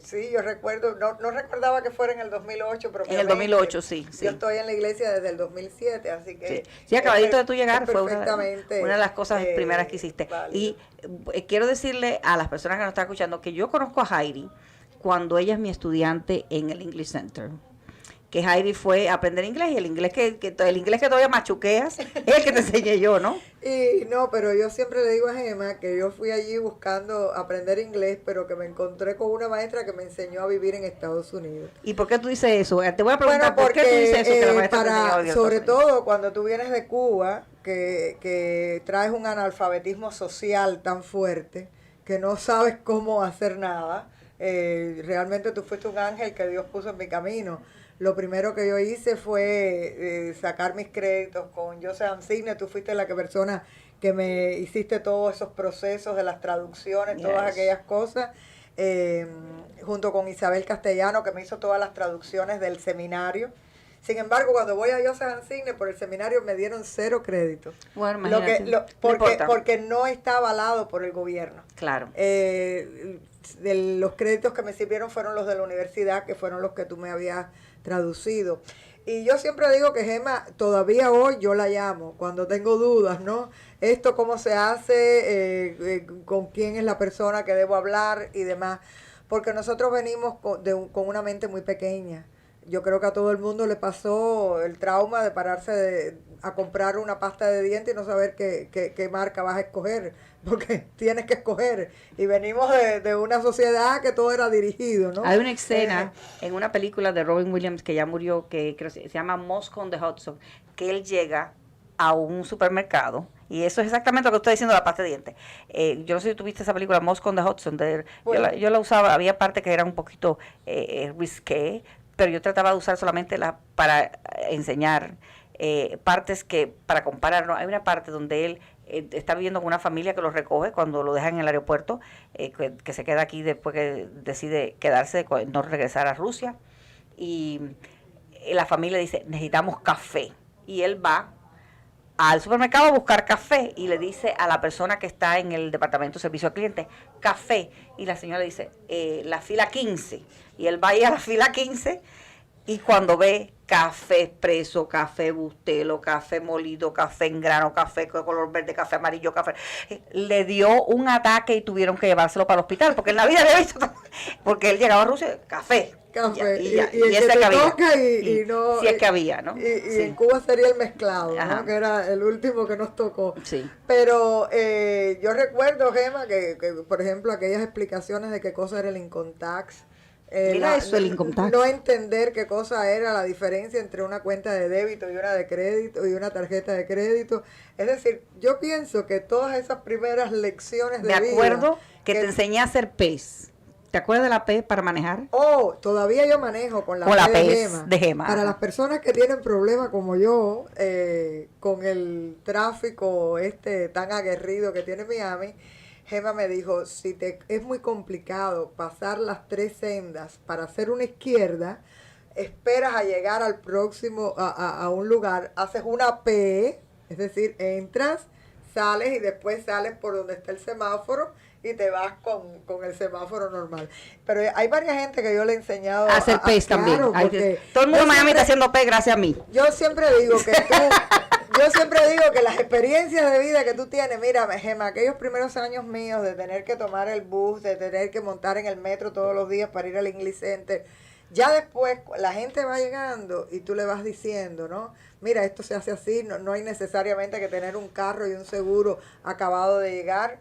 sí, yo recuerdo, no recordaba que fuera en el 2008, pero en el 2008, sí. Yo estoy en la iglesia desde el 2007, así que... Sí, acabadito de tú llegar, fue una de las cosas primeras que hiciste. Válido. Y quiero decirle a las personas que nos están escuchando que yo conozco a Heidi cuando ella es mi estudiante en el English Center. Que Heidi fue a aprender inglés y el inglés que todavía machuqueas es el que te enseñé yo, ¿no? Y no, pero yo siempre le digo a Gemma que yo fui allí buscando aprender inglés, pero que me encontré con una maestra que me enseñó a vivir en Estados Unidos. ¿Y por qué tú dices eso? Te voy a preguntar, ¿por qué tú dices eso? Que la maestra te enseñó a vivir sobre todo cuando tú vienes de Cuba, que traes un analfabetismo social tan fuerte, que no sabes cómo hacer nada. realmente tú fuiste un ángel que Dios puso en mi camino. Lo primero que yo hice fue sacar mis créditos con Joseph Ansigne. Tú fuiste la persona que me hiciste todos esos procesos de las traducciones, todas aquellas cosas, junto con Isabel Castellano, que me hizo todas las traducciones del seminario. Sin embargo, cuando voy a Joseph Ansigne por el seminario me dieron 0 créditos. Bueno, imagínate. Porque no está avalado por el gobierno. Claro. Los créditos que me sirvieron fueron los de la universidad, que fueron los que tú me habías traducido. Y yo siempre digo que Gema, todavía hoy yo la llamo cuando tengo dudas, ¿no? Esto cómo se hace, con quién es la persona que debo hablar y demás. Porque nosotros venimos con una mente muy pequeña. Yo creo que a todo el mundo le pasó el trauma de pararse a comprar una pasta de dientes y no saber qué marca vas a escoger, porque tienes que escoger. Y venimos de una sociedad que todo era dirigido, ¿no? Hay una escena en una película de Robin Williams que ya murió, que creo que se llama Moscow on the Hudson, que él llega a un supermercado. Y eso es exactamente lo que estoy diciendo de la pasta de dientes. Yo no sé si tuviste esa película, Moscow on the Hudson. Yo la usaba, había partes que eran un poquito risqué, pero yo trataba de usar solamente para enseñar partes que, para comparar, ¿no? Hay una parte donde él está viviendo con una familia que lo recoge cuando lo dejan en el aeropuerto, que se queda aquí después que decide quedarse, no regresar a Rusia. Y la familia dice, necesitamos café. Y él va al supermercado a buscar café y le dice a la persona que está en el departamento de servicio al cliente, café. Y la señora le dice, la fila 15. Y él va a ir a la fila 15 y cuando ve café expreso, café bustelo, café molido, café en grano, café de color verde, café amarillo, café, le dio un ataque y tuvieron que llevárselo para el hospital, porque en la vida había visto, porque él llegaba a Rusia, café. Y ese que había. No, si es que había, ¿no? Y en Cuba sería el mezclado, ¿no? Que era el último que nos tocó. Sí. Pero yo recuerdo, Gema, que por ejemplo aquellas explicaciones de qué cosa era el income tax. El income tax. No entender qué cosa era la diferencia entre una cuenta de débito y una de crédito y una tarjeta de crédito. Es decir, yo pienso que todas esas primeras lecciones de vida... Me acuerdo que te enseñé a hacer PES. ¿Te acuerdas de la P para manejar? Todavía yo manejo con la P de Gema. Para las personas que tienen problemas como yo, con el tráfico tan aguerrido que tiene Miami, Gema me dijo, es muy complicado pasar las 3 sendas para hacer una izquierda, esperas a llegar al próximo, a un lugar, haces una P, es decir, entras, sales y después sales por donde está el semáforo y te vas con el semáforo normal. Pero hay varias gente que yo le he enseñado a hacer PES también. Todo el mundo en Miami está haciendo PES gracias a mí. Yo siempre digo que las experiencias de vida que tú tienes, mira, Gema, aquellos primeros años míos de tener que tomar el bus, de tener que montar en el metro todos los días para ir al English Center, ya después la gente va llegando y tú le vas diciendo, ¿no? Mira, esto se hace así, no hay necesariamente que tener un carro y un seguro acabado de llegar,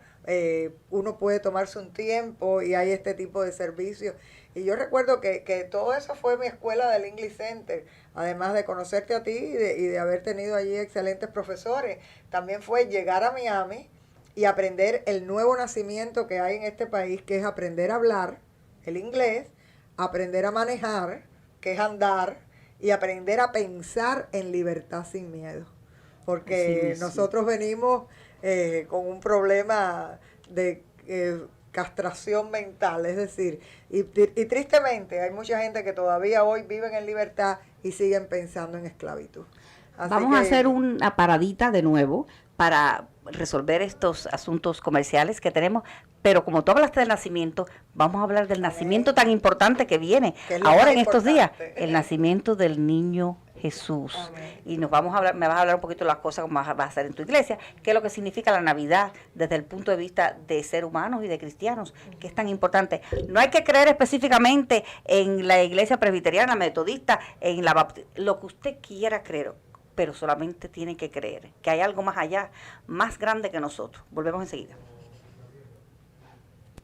uno puede tomarse un tiempo y hay este tipo de servicios. Y yo recuerdo que todo eso fue mi escuela del English Center, además de conocerte a ti y de haber tenido allí excelentes profesores. También fue llegar a Miami y aprender el nuevo nacimiento que hay en este país, que es aprender a hablar el inglés, aprender a manejar, que es andar, y aprender a pensar en libertad sin miedo. Porque nosotros venimos con un problema de castración mental, es decir, y tristemente hay mucha gente que todavía hoy viven en libertad y siguen pensando en esclavitud. Vamos a hacer una paradita de nuevo para resolver estos asuntos comerciales que tenemos, pero como tú hablaste del nacimiento, vamos a hablar del nacimiento tan importante que viene ahora en estos días, el nacimiento del niño Jesús. Amén. Y me vas a hablar un poquito de las cosas como vas a hacer en tu iglesia, qué es lo que significa la Navidad desde el punto de vista de ser humanos y de cristianos, que es tan importante. No hay que creer específicamente en la iglesia presbiteriana, metodista, en la baptista, lo que usted quiera creer, pero solamente tiene que creer que hay algo más allá, más grande que nosotros. Volvemos enseguida.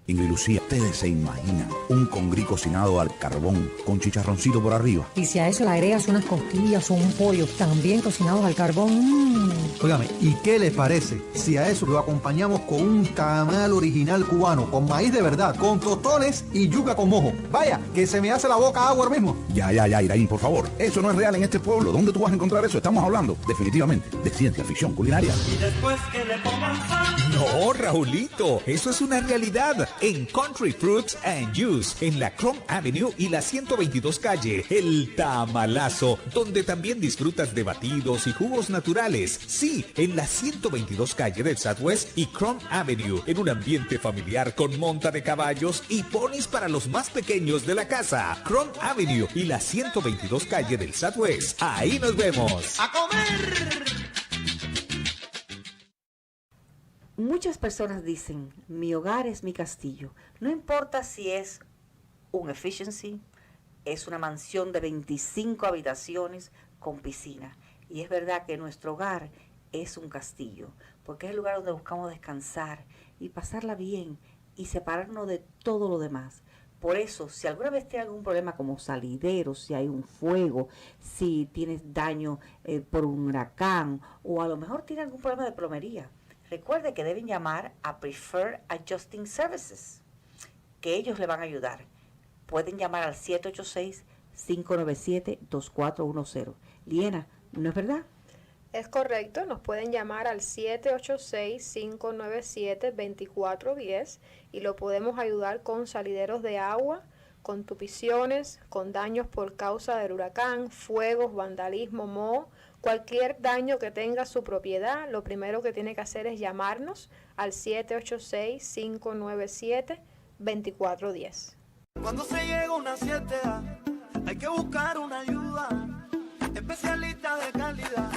Ingrid Lucía, ustedes se imaginan un congrí cocinado al carbón con chicharroncito por arriba. Y si a eso le agregas unas costillas o un pollo también cocinados al carbón. Óigame, ¿y qué les parece si a eso lo acompañamos con un tamal original cubano, con maíz de verdad, con tostones y yuca con mojo? Vaya, que se me hace la boca agua ahora mismo. Ya, Iraín, por favor. Eso no es real en este pueblo. ¿Dónde tú vas a encontrar eso? Estamos hablando, definitivamente, de ciencia ficción culinaria. Y después que le pongan sal. No, Raulito, eso es una realidad. En Country Fruits and Juice, en la Chrome Avenue y la 122 calle, el Tamalazo, donde también disfrutas de batidos y jugos naturales. Sí, en la 122 calle del Southwest y Chrome Avenue, en un ambiente familiar con monta de caballos y ponis para los más pequeños de la casa. Chrome Avenue y la 122 calle del Southwest. Ahí nos vemos. ¡A comer! Muchas personas dicen, mi hogar es mi castillo. No importa si es un efficiency, es una mansión de 25 habitaciones con piscina. Y es verdad que nuestro hogar es un castillo, porque es el lugar donde buscamos descansar y pasarla bien y separarnos de todo lo demás. Por eso, si alguna vez tiene algún problema como salideros, si hay un fuego, si tienes daño por un huracán o a lo mejor tiene algún problema de plomería, recuerde que deben llamar a Preferred Adjusting Services, que ellos le van a ayudar. Pueden llamar al 786-597-2410. Liena, ¿no es verdad? Es correcto, nos pueden llamar al 786-597-2410 y lo podemos ayudar con salideros de agua, con tupiciones, con daños por causa del huracán, fuegos, vandalismo, moho. Cualquier daño que tenga su propiedad, lo primero que tiene que hacer es llamarnos al 786-597-2410. Cuando se llega a una cierta edad, hay que buscar una ayuda. Especialista de calidad,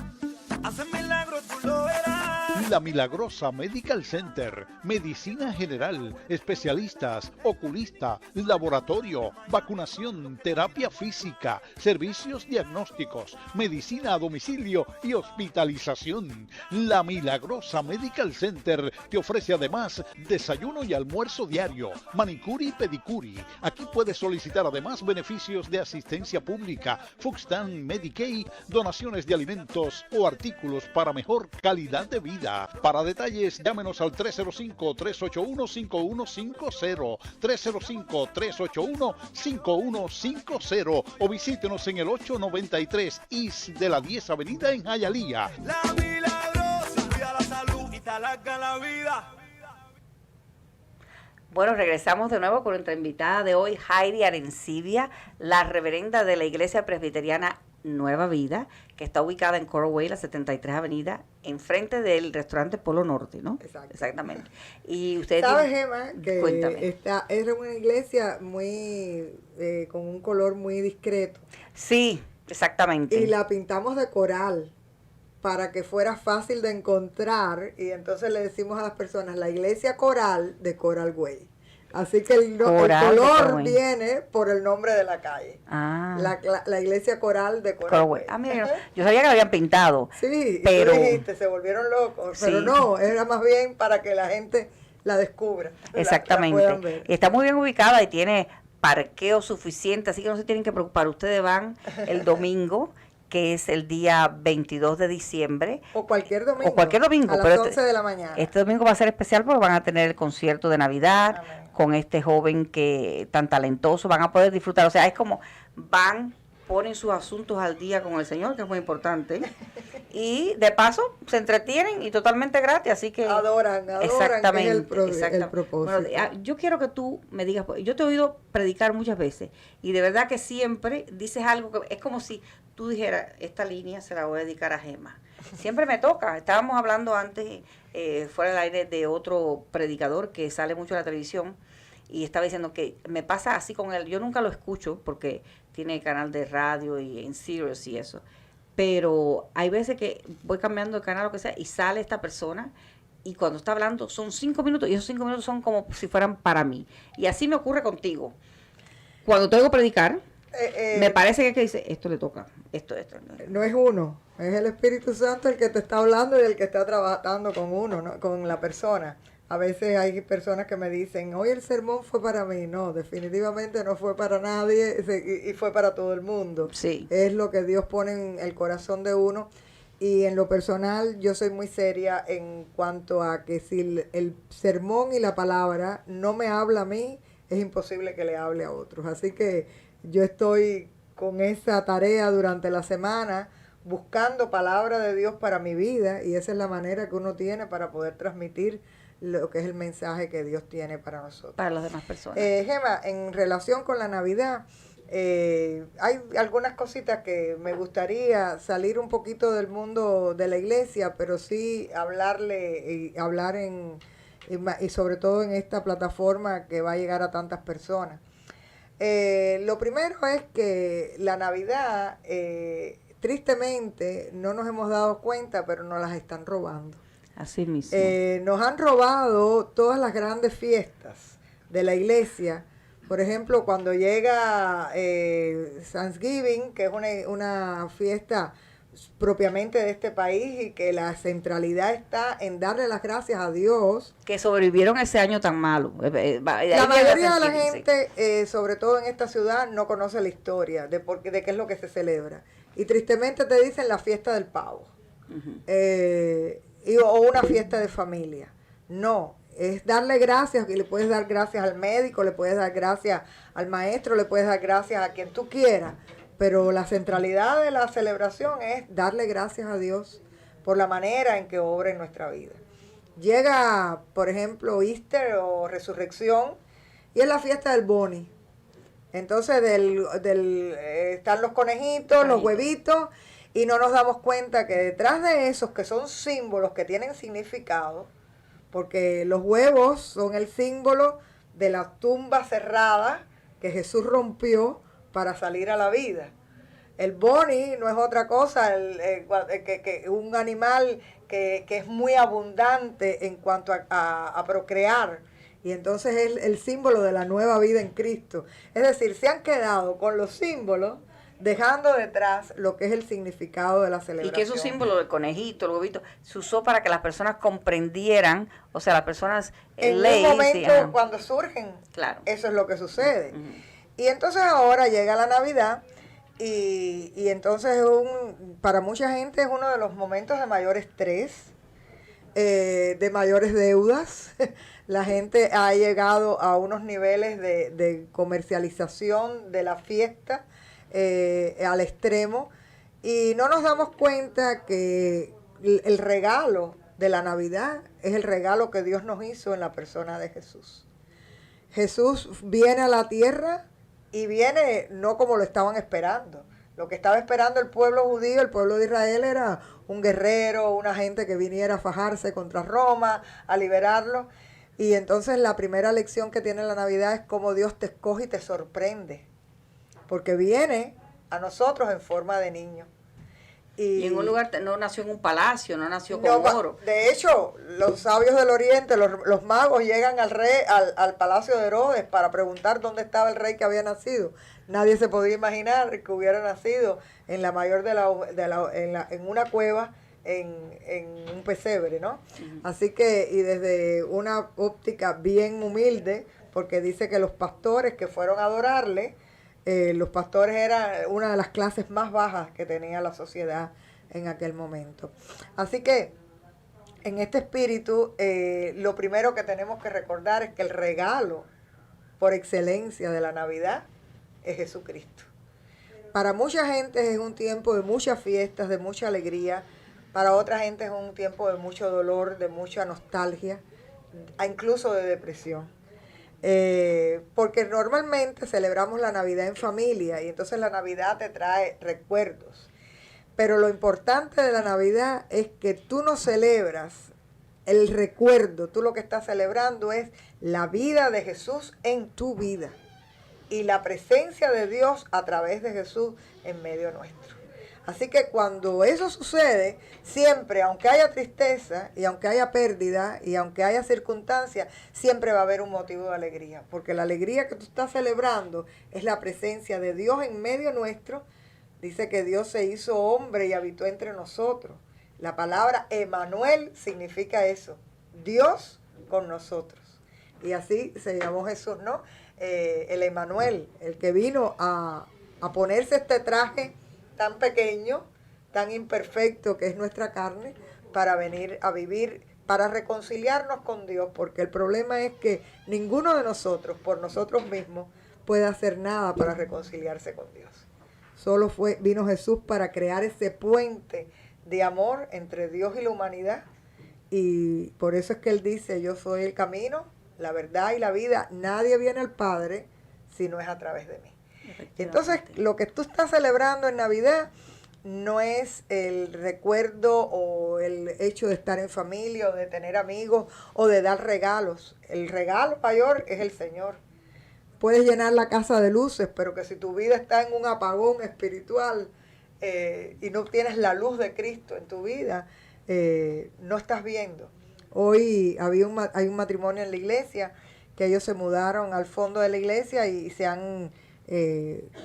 hacen milagros, tú lo verás. La Milagrosa Medical Center, medicina general, especialistas, oculista, laboratorio, vacunación, terapia física, servicios diagnósticos, medicina a domicilio y hospitalización. La Milagrosa Medical Center te ofrece además desayuno y almuerzo diario, manicuri y pedicuri. Aquí puedes solicitar además beneficios de asistencia pública, Fuxtan, Medicaid, donaciones de alimentos o artículos para mejor calidad de vida. Para detalles, llámenos al 305-381-5150, 305-381-5150 o visítenos en el 893 East de la 10 Avenida en Hialeah. La Milagrosa, cuida la salud y te alarga la vida. Bueno, regresamos de nuevo con nuestra invitada de hoy, Heidi Arencibia, la reverenda de la Iglesia Presbiteriana Nueva Vida, que está ubicada en Coral Way, la 73 Avenida, enfrente del restaurante Polo Norte, ¿no? Exacto. Exactamente. Y usted ¿Sabes, Gemma? Que cuéntame. es una iglesia muy con un color muy discreto. Sí, exactamente. Y la pintamos de coral para que fuera fácil de encontrar. Y entonces le decimos a las personas, la iglesia coral de Coral Way. Así que el color viene por el nombre de la calle. Ah. La iglesia coral de Coral Way. Ah, mira, yo sabía que la habían pintado. Sí, pero tú dijiste, se volvieron locos. Sí. Pero no, era más bien para que la gente la descubra. Exactamente. La puedan ver. Está muy bien ubicada y tiene parqueo suficiente, así que no se tienen que preocupar. Ustedes van el domingo, que es el día 22 de diciembre. O cualquier domingo. O cualquier domingo. A las 11 de la mañana. Este domingo va a ser especial porque van a tener el concierto de Navidad. Amén. Con este joven que tan talentoso, van a poder disfrutar. O sea, es como ponen sus asuntos al día con el Señor, que es muy importante. Y de paso se entretienen y totalmente gratis, así que adoran, exactamente, que es el propósito. Bueno, yo quiero que tú me digas, yo te he oído predicar muchas veces y de verdad que siempre dices algo que es como si tú dijeras, esta línea se la voy a dedicar a Gemma. Siempre me toca. Estábamos hablando antes fuera del aire de otro predicador que sale mucho en la televisión y estaba diciendo que me pasa así con él. Yo nunca lo escucho porque tiene canal de radio y en Sirius y eso. Pero hay veces que voy cambiando de canal o lo que sea y sale esta persona y cuando está hablando son 5 minutos y esos 5 minutos son como si fueran para mí. Y así me ocurre contigo. Cuando te oigo predicar, me parece que dice, esto le toca, esto. No es uno, es el Espíritu Santo el que te está hablando y el que está trabajando con uno, ¿no? Con la persona. A veces hay personas que me dicen, hoy el sermón fue para mí. No, definitivamente no fue para nadie y fue para todo el mundo. Sí. Es lo que Dios pone en el corazón de uno. Y en lo personal yo soy muy seria en cuanto a que si el sermón y la palabra no me habla a mí, es imposible que le hable a otros. Así que yo estoy con esa tarea durante la semana, buscando palabra de Dios para mi vida, y esa es la manera que uno tiene para poder transmitir lo que es el mensaje que Dios tiene para nosotros. Para las demás personas. Gema, en relación con la Navidad, hay algunas cositas que me gustaría salir un poquito del mundo de la iglesia, pero sí hablar y sobre todo en esta plataforma que va a llegar a tantas personas. Lo primero es que la Navidad, tristemente, no nos hemos dado cuenta, pero nos las están robando. Así mismo. Nos han robado todas las grandes fiestas de la iglesia. Por ejemplo, cuando llega Thanksgiving, que es una fiesta propiamente de este país y que la centralidad está en darle las gracias a Dios. Que sobrevivieron ese año tan malo. La mayoría de la gente, sobre todo en esta ciudad, no conoce la historia de qué es lo que se celebra. Y tristemente te dicen la fiesta del pavo. O una fiesta de familia. No, es darle gracias, y le puedes dar gracias al médico, le puedes dar gracias al maestro, le puedes dar gracias a quien tú quieras, pero la centralidad de la celebración es darle gracias a Dios por la manera en que obra en nuestra vida. Llega, por ejemplo, Easter o Resurrección, y es la fiesta del Bonnie. Entonces están los conejitos, los huevitos, y no nos damos cuenta que detrás de esos, que son símbolos que tienen significado, porque los huevos son el símbolo de la tumba cerrada que Jesús rompió para salir a la vida. El Bonnie no es otra cosa que un animal que es muy abundante en cuanto a procrear. Y entonces es el símbolo de la nueva vida en Cristo. Es decir, se han quedado con los símbolos, dejando detrás lo que es el significado de la celebración. Y que esos símbolos del conejito, el huevito, se usó para que las personas comprendieran, o sea, las personas en un momento cuando surgen, claro, eso es lo que sucede. Y entonces ahora llega la Navidad y entonces para mucha gente es uno de los momentos de mayor estrés, de mayores deudas. La gente ha llegado a unos niveles de comercialización de la fiesta al extremo, y no nos damos cuenta que el regalo de la Navidad es el regalo que Dios nos hizo en la persona de Jesús. Jesús viene a la tierra y viene no como lo estaban esperando. Lo que estaba esperando el pueblo judío, el pueblo de Israel, era un guerrero, una gente que viniera a fajarse contra Roma, a liberarlo. Y entonces la primera lección que tiene la Navidad es cómo Dios te escoge y te sorprende, porque viene a nosotros en forma de niño. Y en un lugar, no nació en un palacio, no nació con oro. De hecho, los sabios del oriente, los magos llegan al palacio de Herodes para preguntar dónde estaba el rey que había nacido. Nadie se podía imaginar que hubiera nacido en la mayor en una cueva, en un pesebre, ¿no? Así que, y desde una óptica bien humilde, porque dice que los pastores que fueron a adorarle, los pastores eran una de las clases más bajas que tenía la sociedad en aquel momento. Así que, en este espíritu, lo primero que tenemos que recordar es que el regalo por excelencia de la Navidad es Jesucristo. Para mucha gente es un tiempo de muchas fiestas, de mucha alegría. Para otra gente es un tiempo de mucho dolor, de mucha nostalgia, incluso de depresión. Porque normalmente celebramos la Navidad en familia y entonces la Navidad te trae recuerdos. Pero lo importante de la Navidad es que tú no celebras el recuerdo, tú lo que estás celebrando es la vida de Jesús en tu vida y la presencia de Dios a través de Jesús en medio nuestro. Así que cuando eso sucede, siempre, aunque haya tristeza y aunque haya pérdida y aunque haya circunstancias, siempre va a haber un motivo de alegría. Porque la alegría que tú estás celebrando es la presencia de Dios en medio nuestro. Dice que Dios se hizo hombre y habitó entre nosotros. La palabra Emanuel significa eso, Dios con nosotros. Y así se llamó Jesús, ¿no? El Emmanuel, el que vino a ponerse este traje tan pequeño, tan imperfecto que es nuestra carne, para venir a vivir, para reconciliarnos con Dios, porque el problema es que ninguno de nosotros, por nosotros mismos, puede hacer nada para reconciliarse con Dios. Solo vino Jesús para crear ese puente de amor entre Dios y la humanidad, y por eso es que Él dice, yo soy el camino, la verdad y la vida, nadie viene al Padre si no es a través de mí. Entonces, lo que tú estás celebrando en Navidad no es el recuerdo o el hecho de estar en familia o de tener amigos o de dar regalos. El regalo mayor es el Señor. Puedes llenar la casa de luces, pero que si tu vida está en un apagón espiritual y no tienes la luz de Cristo en tu vida, no estás viendo. Hoy hay un matrimonio en la iglesia que ellos se mudaron al fondo de la iglesia y se han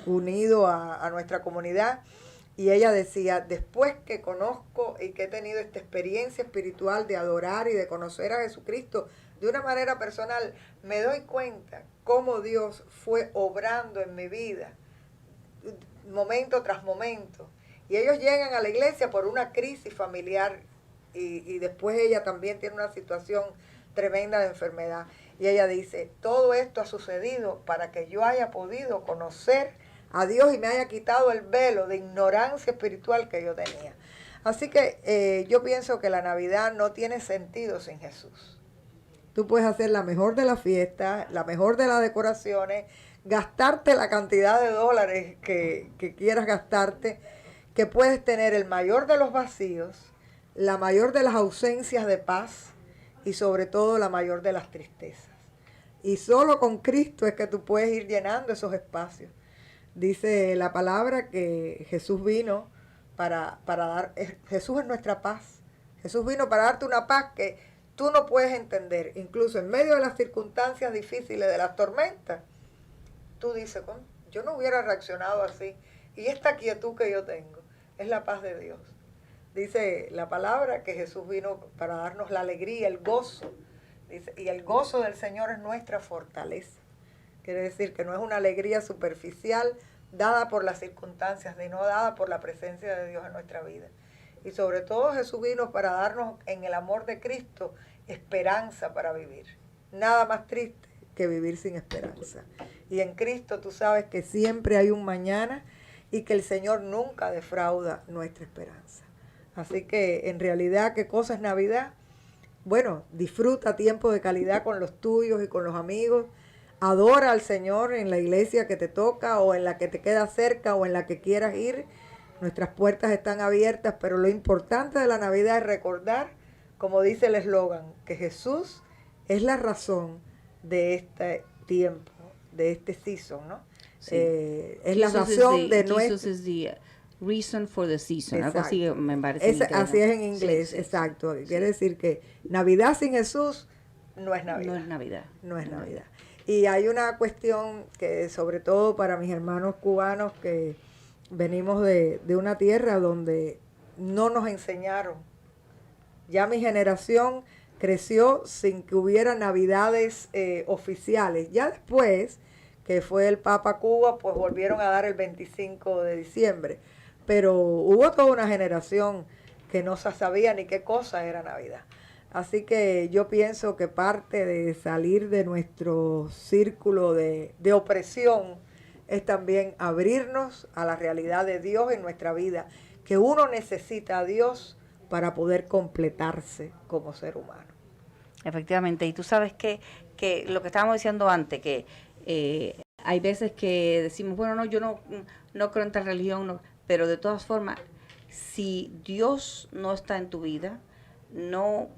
unido a nuestra comunidad. Y ella decía, después que conozco y que he tenido esta experiencia espiritual de adorar y de conocer a Jesucristo de una manera personal, me doy cuenta cómo Dios fue obrando en mi vida, momento tras momento. Y ellos llegan a la iglesia por una crisis familiar y después ella también tiene una situación tremenda de enfermedad. Y ella dice, todo esto ha sucedido para que yo haya podido conocer a Dios y me haya quitado el velo de ignorancia espiritual que yo tenía. Así que yo pienso que la Navidad no tiene sentido sin Jesús. Tú puedes hacer la mejor de las fiestas, la mejor de las decoraciones, gastarte la cantidad de dólares que quieras gastarte, que puedes tener el mayor de los vacíos, la mayor de las ausencias de paz y sobre todo la mayor de las tristezas. Y solo con Cristo es que tú puedes ir llenando esos espacios. Dice la palabra que Jesús vino para dar, Jesús es nuestra paz. Jesús vino para darte una paz que tú no puedes entender. Incluso en medio de las circunstancias difíciles, de las tormentas, tú dices, yo no hubiera reaccionado así. Y esta quietud que yo tengo es la paz de Dios. Dice la palabra que Jesús vino para darnos la alegría, el gozo. Dice, y el gozo del Señor es nuestra fortaleza. Quiere decir que no es una alegría superficial dada por las circunstancias, sino dada por la presencia de Dios en nuestra vida. Y sobre todo Jesús vino para darnos en el amor de Cristo esperanza para vivir. Nada más triste que vivir sin esperanza. Y en Cristo tú sabes que siempre hay un mañana y que el Señor nunca defrauda nuestra esperanza. Así que en realidad, ¿qué cosa es Navidad? Bueno, disfruta tiempo de calidad con los tuyos y con los amigos. Adora al Señor en la iglesia que te toca o en la que te queda cerca o en la que quieras ir. Nuestras puertas están abiertas, pero lo importante de la Navidad es recordar, como dice el eslogan, que Jesús es la razón de este tiempo, de este season, ¿no? Sí. Es la razón de nuestro... Jesus is the reason for the season. Exacto. Algo así me parece. Así es en inglés, sí, exacto. Sí. Quiere decir que Navidad sin Jesús no es Navidad. No es Navidad. No es Navidad. Y hay una cuestión que sobre todo para mis hermanos cubanos que venimos de una tierra donde no nos enseñaron. Ya mi generación creció sin que hubiera navidades oficiales. Ya después, que fue el Papa Cuba, pues volvieron a dar el 25 de diciembre. Pero hubo toda una generación que no sabía ni qué cosa era Navidad. Así que yo pienso que parte de salir de nuestro círculo de opresión es también abrirnos a la realidad de Dios en nuestra vida, que uno necesita a Dios para poder completarse como ser humano. Efectivamente, y tú sabes que lo que estábamos diciendo antes, que hay veces que decimos, bueno, no, yo no creo en tal religión, no, pero de todas formas, si Dios no está en tu vida, no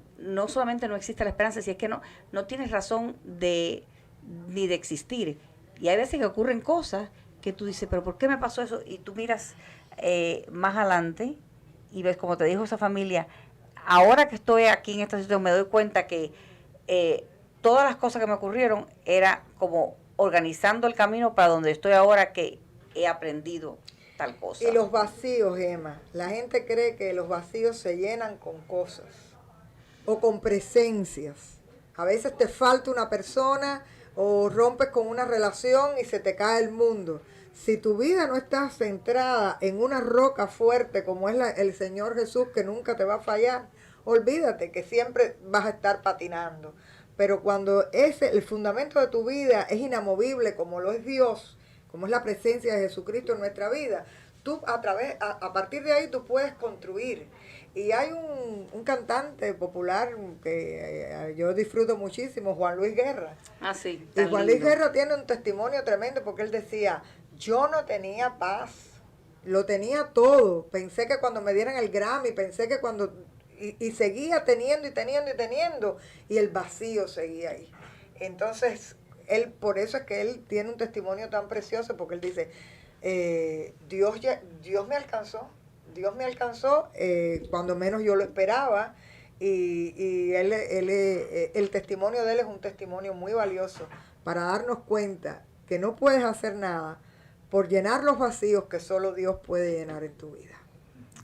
solamente no existe la esperanza, si es que no tienes razón ni de existir. Y hay veces que ocurren cosas que tú dices, pero ¿por qué me pasó eso? Y tú miras más adelante y ves, como te dijo esa familia, ahora que estoy aquí en esta situación me doy cuenta que todas las cosas que me ocurrieron era como organizando el camino para donde estoy ahora, que he aprendido tal cosa. Y los vacíos, Emma. La gente cree que los vacíos se llenan con cosas o con presencias. A veces te falta una persona o rompes con una relación y se te cae el mundo. Si tu vida no está centrada en una roca fuerte como es el Señor Jesús, que nunca te va a fallar, olvídate que siempre vas a estar patinando. Pero cuando el fundamento de tu vida es inamovible, como lo es Dios, como es la presencia de Jesucristo en nuestra vida, tú a partir de ahí tú puedes construir. Y hay un cantante popular que yo disfruto muchísimo, Juan Luis Guerra. Ah, sí. Y Juan Luis Guerra tiene un testimonio tremendo porque él decía, yo no tenía paz, lo tenía todo. Pensé que cuando me dieran el Grammy, pensé que cuando... Y seguía teniendo, y el vacío seguía ahí. Entonces, por eso es que él tiene un testimonio tan precioso, porque él dice, Dios me alcanzó. Dios me alcanzó cuando menos yo lo esperaba, y el testimonio de él es un testimonio muy valioso para darnos cuenta que no puedes hacer nada por llenar los vacíos que solo Dios puede llenar en tu vida.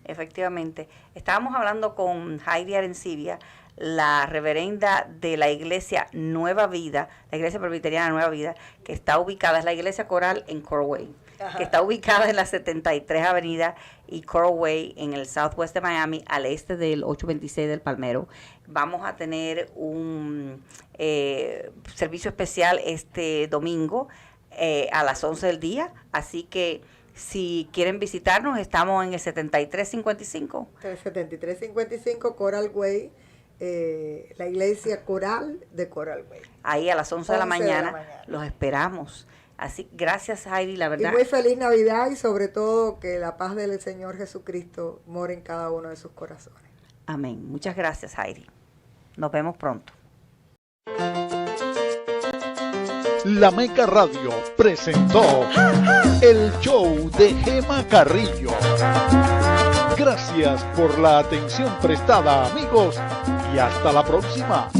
Efectivamente. Estábamos hablando con Heidi Arencibia, la reverenda de la iglesia Nueva Vida, la iglesia presbiteriana Nueva Vida, que está ubicada, es la iglesia coral en Coral Way, que está ubicada en la 73 Avenida y Coral Way en el Southwest de Miami, al este del 826 del Palmero. Vamos a tener un servicio especial este domingo a las 11 del día, así que si quieren visitarnos, estamos en el 7355. El 7355 Coral Way, la iglesia coral de Coral Way. Ahí a las 11 de la mañana los esperamos. Así, gracias Heidi, la verdad. Y muy feliz Navidad, y sobre todo que la paz del Señor Jesucristo more en cada uno de sus corazones. Amén. Muchas gracias Heidi. Nos vemos pronto. La Meca Radio presentó el show de Gema Carrillo. Gracias por la atención prestada, amigos, y hasta la próxima.